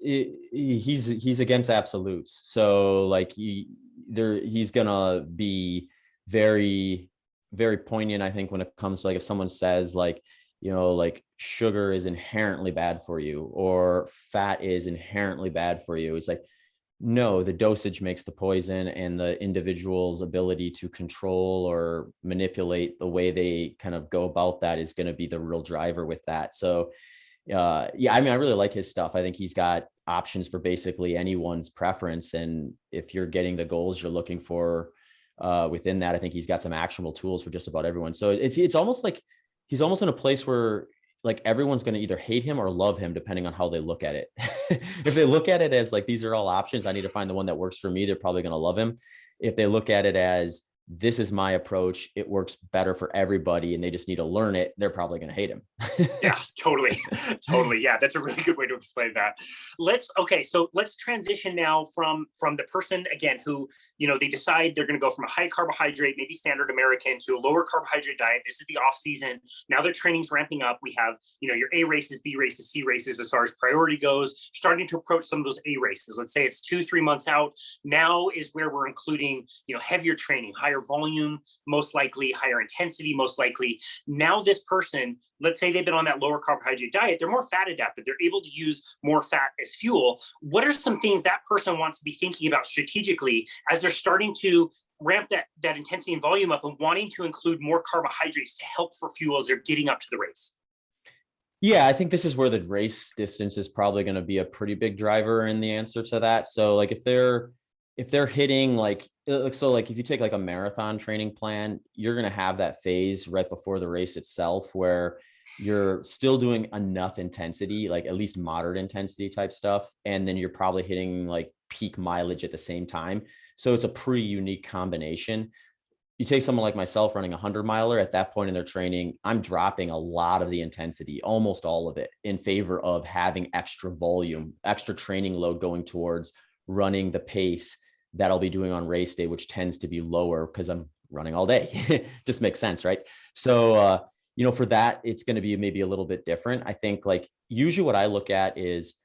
S2: against absolutes. So like he's gonna be very, very poignant, I think, when it comes to like if someone says like, like sugar is inherently bad for you or fat is inherently bad for you. It's like, no, the dosage makes the poison, and the individual's ability to control or manipulate the way they kind of go about that is going to be the real driver with that. So yeah, I mean, I really like his stuff. I think he's got options for basically anyone's preference. And if you're getting the goals you're looking for within that, I think he's got some actionable tools for just about everyone. So it's almost like he's almost in a place where like everyone's going to either hate him or love him depending on how they look at it. If they look at it as like, these are all options, I need to find the one that works for me, they're probably going to love him. If they look at it as, this is my approach, it works better for everybody, and they just need to learn it, they're probably going to hate him.
S1: Yeah, totally. Totally. Yeah, that's a really good way to explain that. So let's transition now from the person, again, who, they decide they're going to go from a high carbohydrate, maybe standard American, to a lower carbohydrate diet. This is the off season. Now their training's ramping up. We have, your A races, B races, C races, as far as priority goes, starting to approach some of those A races. Let's say it's 2-3 months out. Now is where we're including, heavier training, higher volume, most likely higher intensity, most likely. Now this person, let's say they've been on that lower carbohydrate diet, they're more fat adapted. They're able to use more fat as fuel. What are some things that person wants to be thinking about strategically as they're starting to ramp that intensity and volume up, and wanting to include more carbohydrates to help for fuel as they're getting up to the race?
S2: Yeah, I think this is where the race distance is probably going to be a pretty big driver in the answer to that. So like if they're hitting like if you take like a marathon training plan, you're going to have that phase right before the race itself where you're still doing enough intensity, like at least moderate intensity type stuff. And then you're probably hitting like peak mileage at the same time. So it's a pretty unique combination. You take someone like myself running a 100-miler, at that point in their training, I'm dropping a lot of the intensity, almost all of it, in favor of having extra volume, extra training load going towards running the pace that I'll be doing on race day, which tends to be lower because I'm running all day. Just makes sense, right? So, for that, it's going to be maybe a little bit different. I think like usually what I look at is,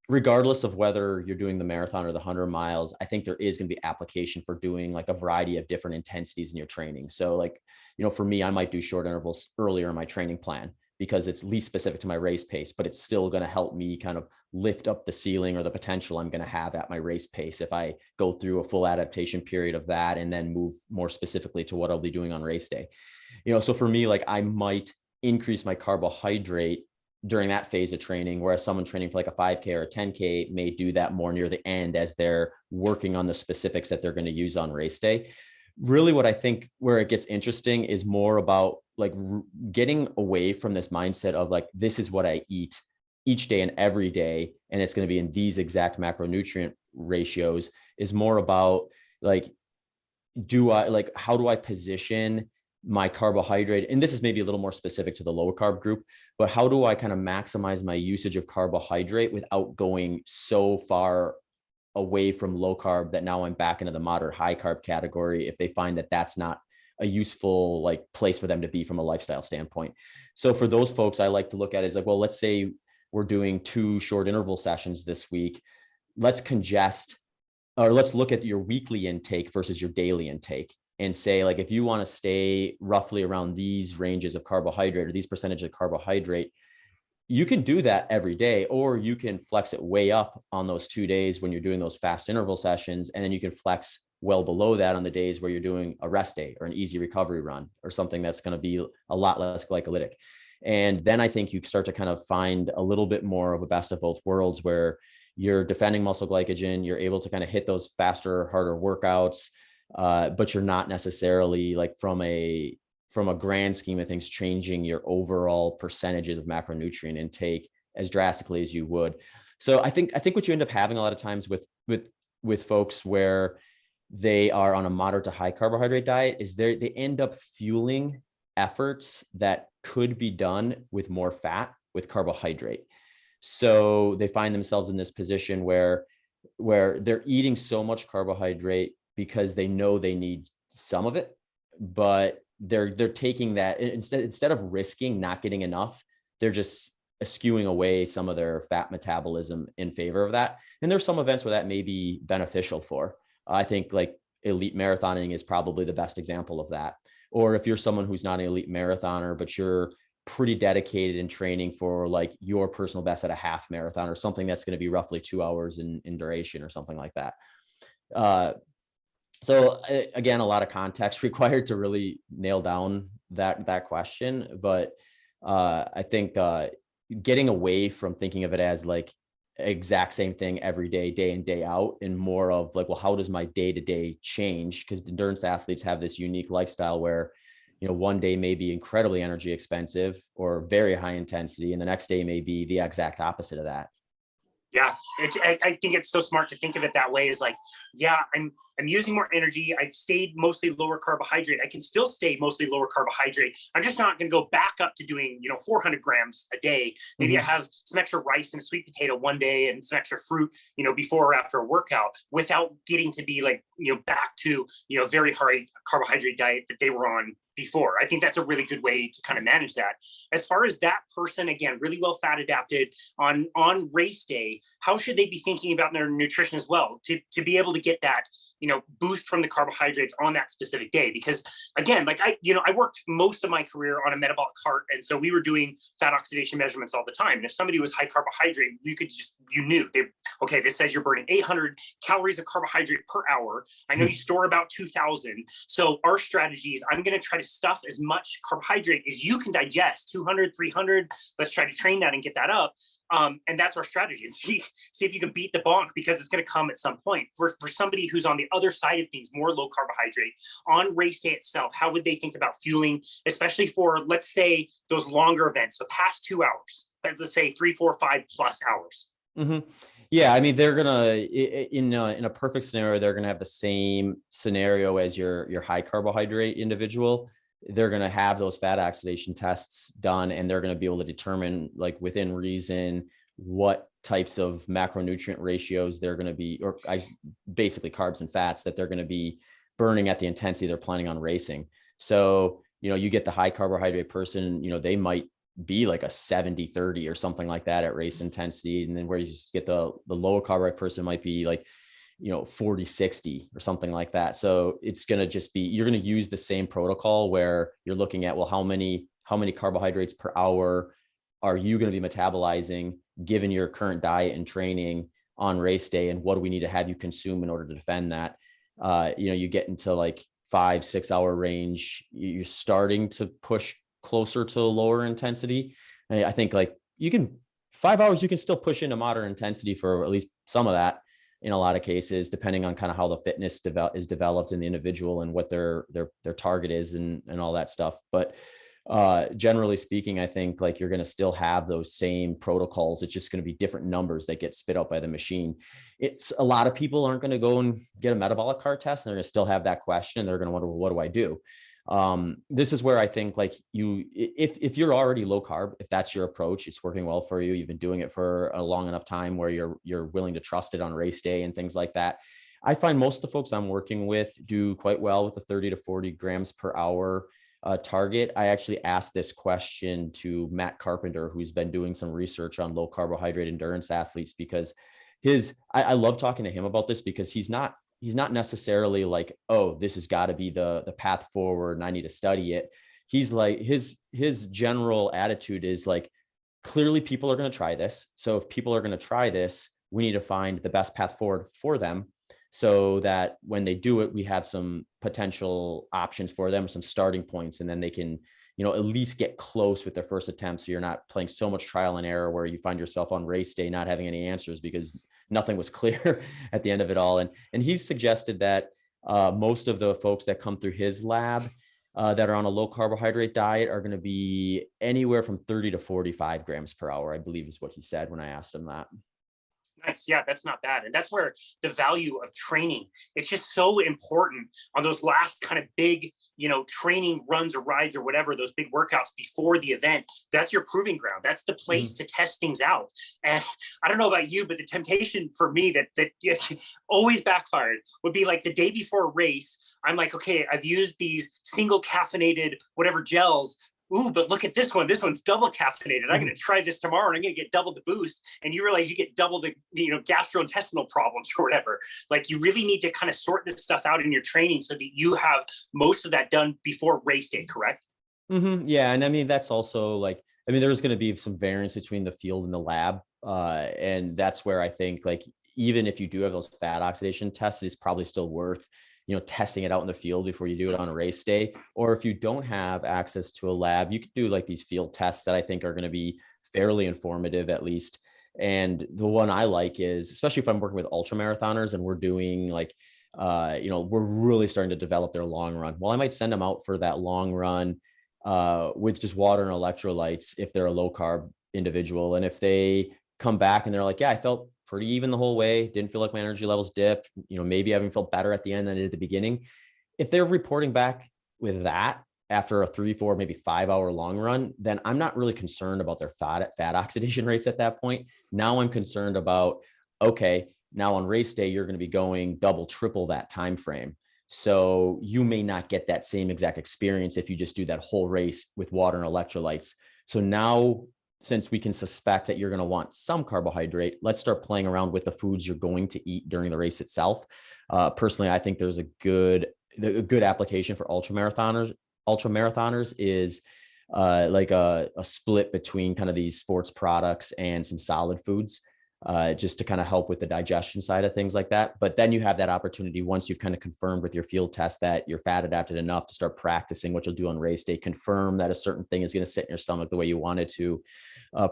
S2: regardless of whether you're doing the marathon or the 100 miles, I think there is going to be application for doing like a variety of different intensities in your training. So like, for me, I might do short intervals earlier in my training plan because it's least specific to my race pace, but it's still going to help me kind of lift up the ceiling or the potential I'm going to have at my race pace if I go through a full adaptation period of that and then move more specifically to what I'll be doing on race day. So for me, like I might increase my carbohydrate during that phase of training, whereas someone training for like a 5K or a 10K may do that more near the end as they're working on the specifics that they're going to use on race day. Really what I think where it gets interesting is more about like getting away from this mindset of like, this is what I eat each day and every day, and it's going to be in these exact macronutrient ratios, is more about like, how do I position my carbohydrate? And this is maybe a little more specific to the low carb group, but how do I kind of maximize my usage of carbohydrate without going so far away from low carb that now I'm back into the moderate high carb category if they find that that's not a useful like place for them to be from a lifestyle standpoint. So for those folks, I like to look at it as like, well, let's say we're doing 2 short interval sessions this week. Let's look at your weekly intake versus your daily intake and say, like, if you want to stay roughly around these ranges of carbohydrate or these percentage of carbohydrate, you can do that every day, or you can flex it way up on those 2 days when you're doing those fast interval sessions. And then you can flex well below that on the days where you're doing a rest day or an easy recovery run or something that's going to be a lot less glycolytic. And then I think you start to kind of find a little bit more of a best of both worlds where you're defending muscle glycogen, you're able to kind of hit those faster, harder workouts, but you're not necessarily like from a grand scheme of things changing your overall percentages of macronutrient intake as drastically as you would. So I think what you end up having a lot of times with folks where they are on a moderate to high carbohydrate diet is they end up fueling efforts that could be done with more fat with carbohydrate. So they find themselves in this position where they're eating so much carbohydrate because they know they need some of it, but they're taking that instead of risking not getting enough, they're just skewing away some of their fat metabolism in favor of that. And there's some events where that may be beneficial for. I think like elite marathoning is probably the best example of that. Or if you're someone who's not an elite marathoner, but you're pretty dedicated in training for like your personal best at a half marathon or something that's going to be roughly 2 hours in duration or something like that. So again, a lot of context required to really nail down that question. But I think getting away from thinking of it as like exact same thing every day, day in, day out, and more of like, well, how does my day-to-day change? Because endurance athletes have this unique lifestyle where one day may be incredibly energy expensive or very high intensity, and the next day may be the exact opposite of that.
S1: Yeah, I think it's so smart to think of it that way. Is like, yeah, I'm using more energy. I've stayed mostly lower carbohydrate. I can still stay mostly lower carbohydrate. I'm just not going to go back up to doing 400 grams a day. Maybe I have some extra rice and sweet potato one day and some extra fruit before or after a workout, without getting to be like back to very high carbohydrate diet that they were on before. I think that's a really good way to kind of manage that. As far as that person, again, really well fat adapted on race day, how should they be thinking about their nutrition as well to be able to get that boost from the carbohydrates on that specific day? Because again, like I worked most of my career on a metabolic cart. And so we were doing fat oxidation measurements all the time. And if somebody was high carbohydrate, you knew okay, this says you're burning 800 calories of carbohydrate per hour. I know you store about 2000. So our strategy is I'm going to try to stuff as much carbohydrate as you can digest, 200, 300. Let's try to train that and get that up. And that's our strategy. And see if you can beat the bonk, because it's going to come at some point. For somebody who's on the other side of things, more low carbohydrate on race day itself, how would they think about fueling, especially for, let's say, those longer events, so past 2 hours, let's say 3, 4, 5 plus hours?
S2: Mm-hmm. Yeah, I mean, they're gonna in a perfect scenario, they're gonna have the same scenario as your high carbohydrate individual. They're going to have those fat oxidation tests done, and they're going to be able to determine, like, within reason, what types of macronutrient ratios they're going to be, or basically carbs and fats that they're going to be burning at the intensity they're planning on racing. So, you get the high carbohydrate person, they might be like a 70-30 or something like that at race intensity. And then where you just get the lower carbohydrate person might be like 40-60 or something like that. So it's going to just be, you're going to use the same protocol where you're looking at, well, how many carbohydrates per hour are you going to be metabolizing given your current diet and training on race day? And what do we need to have you consume in order to defend that? You get into like 5-6 hour range, you're starting to push closer to lower intensity. And I think like 5 hours, you can still push into moderate intensity for at least some of that, in a lot of cases, depending on kind of how the fitness is developed in the individual and what their target is and all that stuff. But generally speaking, I think like you're going to still have those same protocols. It's just going to be different numbers that get spit out by the machine. It's a lot of people aren't going to go and get a metabolic cart test, and they're going to still have that question. They're going to wonder, well, what do I do? This is where I think like if you're already low carb, if that's your approach, it's working well for you. You've been doing it for a long enough time where you're willing to trust it on race day and things like that. I find most of the folks I'm working with do quite well with the 30 to 40 grams per hour target. I actually asked this question to Matt Carpenter, who's been doing some research on low carbohydrate endurance athletes, because I love talking to him about this, because he's not necessarily like, oh, this has got to be the path forward and I need to study it. He's like, his general attitude is like, clearly people are going to try this. So if people are going to try this, we need to find the best path forward for them, so that when they do it, we have some potential options for them, some starting points, and then they can, at least get close with their first attempt. So you're not playing so much trial and error where you find yourself on race day not having any answers because nothing was clear at the end of it all. And he's suggested that most of the folks that come through his lab that are on a low carbohydrate diet are going to be anywhere from 30 to 45 grams per hour, I believe is what he said when I asked him that.
S1: Nice. Yeah, that's not bad. And that's where the value of training, it's just so important on those last kind of big, training runs or rides or whatever, those big workouts before the event. That's your proving ground. That's the place to test things out. And I don't know about you, but the temptation for me that always backfired would be like the day before a race. I'm like, okay, I've used these single caffeinated whatever gels. Ooh, but look at this one. This one's double caffeinated. I'm going to try this tomorrow and I'm going to get double the boost. And you realize you get double the gastrointestinal problems or whatever. Like, you really need to kind of sort this stuff out in your training so that you have most of that done before race day, correct?
S2: Mm-hmm. Yeah. And I mean, that's also like, there's going to be some variance between the field and the lab. And that's where I think, like, even if you do have those fat oxidation tests, it's probably still worth testing it out in the field before you do it on a race day. Or if you don't have access to a lab, you could do like these field tests that I think are going to be fairly informative, at least. And the one I like is, especially if I'm working with ultramarathoners and we're doing like we're really starting to develop their long run. Well, I might send them out for that long run with just water and electrolytes if they're a low carb individual. And if they come back and they're like, yeah, I felt pretty even the whole way, didn't feel like my energy levels dipped, maybe I even felt better at the end than I did at the beginning. If they're reporting back with that after a 3, 4, maybe 5 hour long run, then I'm not really concerned about their fat oxidation rates at that point. Now I'm concerned about, okay, now on race day, you're going to be going double, triple that time frame. So you may not get that same exact experience if you just do that whole race with water and electrolytes. So now, since we can suspect that you're going to want some carbohydrate, let's start playing around with the foods you're going to eat during the race itself. Personally, I think there's a good application for ultramarathoners. Ultramarathoners is like a split between kind of these sports products and some solid foods, just to kind of help with the digestion side of things like that. But then you have that opportunity once you've kind of confirmed with your field test that you're fat adapted enough to start practicing what you'll do on race day, confirm that a certain thing is going to sit in your stomach the way you want it to,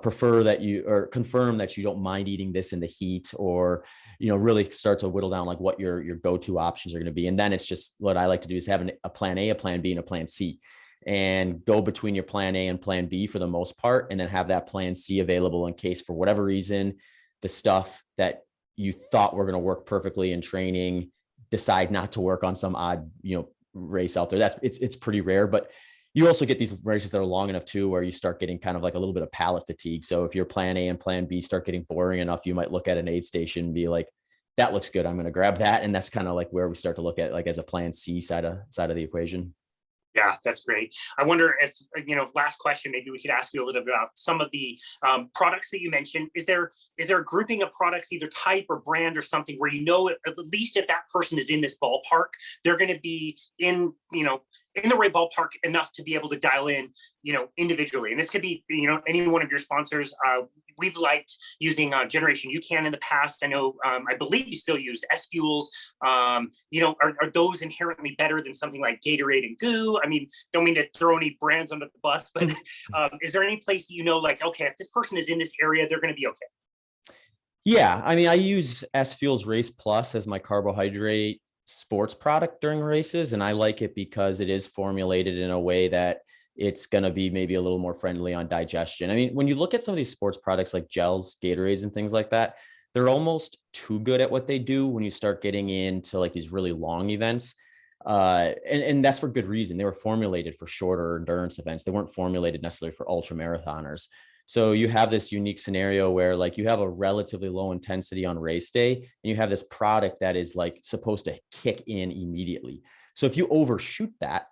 S2: confirm that you don't mind eating this in the heat, or, really start to whittle down like what your go-to options are going to be. And then it's just, what I like to do is have a plan A, a plan B, and a plan C, and go between your plan A and plan B for the most part. And then have that plan C available in case for whatever reason, the stuff that you thought were going to work perfectly in training decide not to work on some odd, race out there. It's pretty rare, but you also get these races that are long enough too, where you start getting kind of like a little bit of palate fatigue. So if your plan A and plan B start getting boring enough, you might look at an aid station and be like, that looks good, I'm going to grab that. And that's kind of like where we start to look at like as a plan C side of the equation.
S1: Yeah, that's great. I wonder if, last question, maybe we could ask you a little bit about some of the products that you mentioned. Is there a grouping of products, either type or brand or something, where at least if that person is in this ballpark, they're going to be in the right ballpark enough to be able to dial in, individually? And this could be, any one of your sponsors. We've liked using Generation UCAN in the past. I know, I believe you still use S Fuels. Are those inherently better than something like Gatorade and Goo? I mean, don't mean to throw any brands under the bus, but is there any place like, okay, if this person is in this area, they're going to be okay?
S2: Yeah, I mean, I use S Fuels Race Plus as my carbohydrate sports product during races, and I like it because it is formulated in a way that it's going to be maybe a little more friendly on digestion. I mean, when you look at some of these sports products like gels, Gatorades, and things like that, they're almost too good at what they do when you start getting into like these really long events. And that's for good reason. They were formulated for shorter endurance events. They weren't formulated necessarily for ultra marathoners. So you have this unique scenario where like you have a relatively low intensity on race day, and you have this product that is like supposed to kick in immediately. So if you overshoot that,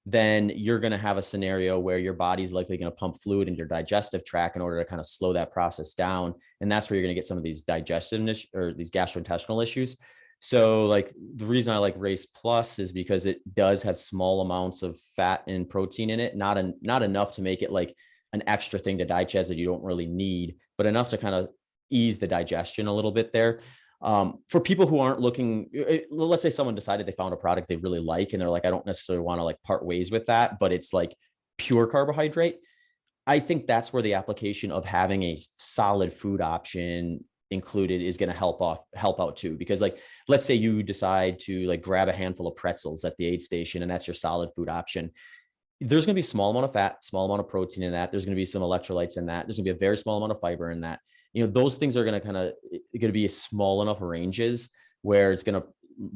S2: then you're going to have a scenario where your body's likely going to pump fluid into your digestive tract in order to kind of slow that process down. And that's where you're going to get some of these digestion or these gastrointestinal issues. So like the reason I like Race Plus is because it does have small amounts of fat and protein in it, not enough to make it like an extra thing to digest that you don't really need, but enough to kind of ease the digestion a little bit there. For people who aren't looking, let's say someone decided they found a product they really like, and they're like, I don't necessarily want to like part ways with that, but it's like pure carbohydrate. I think that's where the application of having a solid food option included is going to help out too. Because like, let's say you decide to like grab a handful of pretzels at the aid station, and that's your solid food option. There's going to be a small amount of fat, small amount of protein in that. There's going to be some electrolytes in that. There's going to be a very small amount of fiber in that. Those things are going to be small enough ranges where it's going to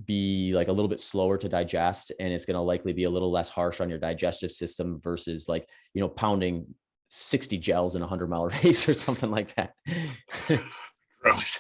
S2: be like a little bit slower to digest, and it's going to likely be a little less harsh on your digestive system versus like, pounding 60 gels in a 100-mile race or something like that.
S1: Gross.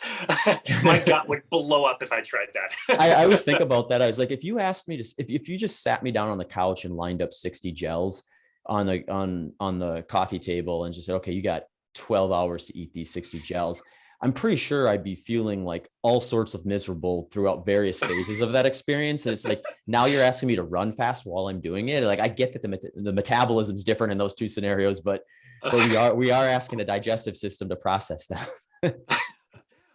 S1: My gut would blow up if I tried that.
S2: I always think about that. I was like, if you asked me to, if you just sat me down on the couch and lined up 60 gels on the coffee table and just said, okay, you got 12 hours to eat these 60 gels, I'm pretty sure I'd be feeling like all sorts of miserable throughout various phases of that experience. And it's like, now you're asking me to run fast while I'm doing it. Like, I get that the metabolism is different in those two scenarios, but we are asking the digestive system to process that.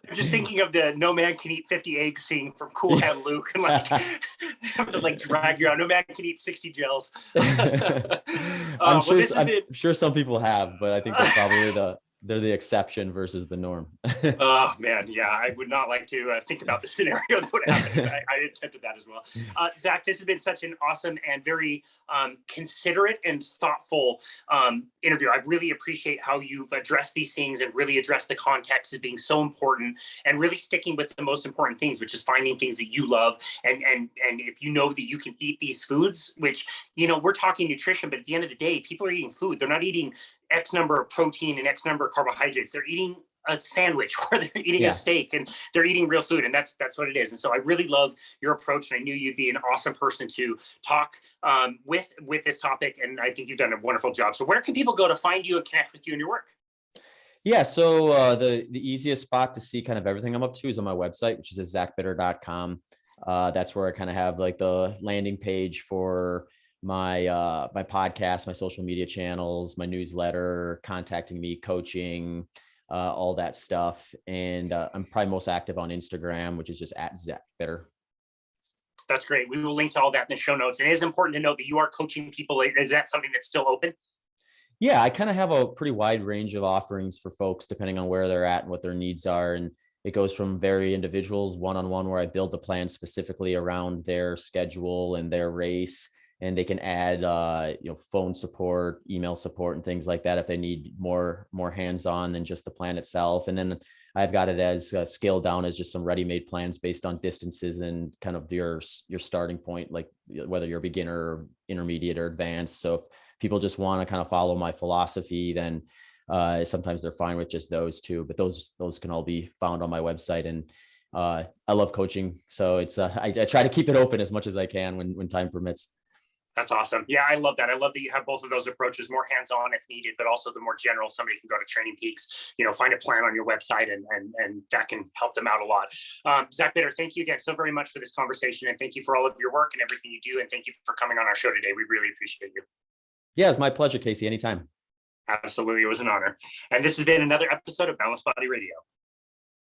S1: I'm just thinking of the "No Man Can Eat 50 Eggs" scene from Cool Hand Luke, and like having to like drag you out. No man can eat 60 gels.
S2: I'm sure some people have, but I think that's probably They're the exception versus the norm.
S1: Oh man, yeah, I would not like to think about the scenario that would happen. I attempted that as well. Zach, this has been such an awesome and very considerate and thoughtful interview. I really appreciate how you've addressed these things and really addressed the context as being so important, and really sticking with the most important things, which is finding things that you love. And if you know that you can eat these foods, which, we're talking nutrition, but at the end of the day, people are eating food. They're not eating X number of protein and X number of carbohydrates. They're eating a sandwich or they're eating a steak, and they're eating real food. And that's what it is. And so I really love your approach, and I knew you'd be an awesome person to talk with this topic. And I think you've done a wonderful job. So where can people go to find you and connect with you and your work?
S2: Yeah. So the easiest spot to see kind of everything I'm up to is on my website, which is zachbitter.com. That's where I kind of have like the landing page for my my podcast, my social media channels, my newsletter, contacting me, coaching, all that stuff. And I'm probably most active on Instagram, which is just @ZachBitter.
S1: That's great. We will link to all that in the show notes. And it is important to note that you are coaching people. Is that something that's still open?
S2: Yeah, I kind of have a pretty wide range of offerings for folks depending on where they're at and what their needs are. And it goes from very individuals, one-on-one, where I build the plan specifically around their schedule and their race. And they can add, phone support, email support, and things like that if they need more hands-on than just the plan itself. And then I've got it as scaled down as just some ready-made plans based on distances and kind of your starting point, like whether you're a beginner, or intermediate, or advanced. So if people just want to kind of follow my philosophy, then sometimes they're fine with just those two. But those can all be found on my website. And I love coaching, so it's I try to keep it open as much as I can when time permits.
S1: That's awesome. Yeah, I love that. I love that you have both of those approaches, more hands-on if needed, but also the more general. Somebody can go to Training Peaks, find a plan on your website, and that can help them out a lot. Zach Bitter, thank you again so very much for this conversation, and thank you for all of your work and everything you do. And thank you for coming on our show today. We really appreciate you.
S2: Yeah, it's my pleasure, Casey. Anytime.
S1: Absolutely. It was an honor. And this has been another episode of Boundless Body Radio.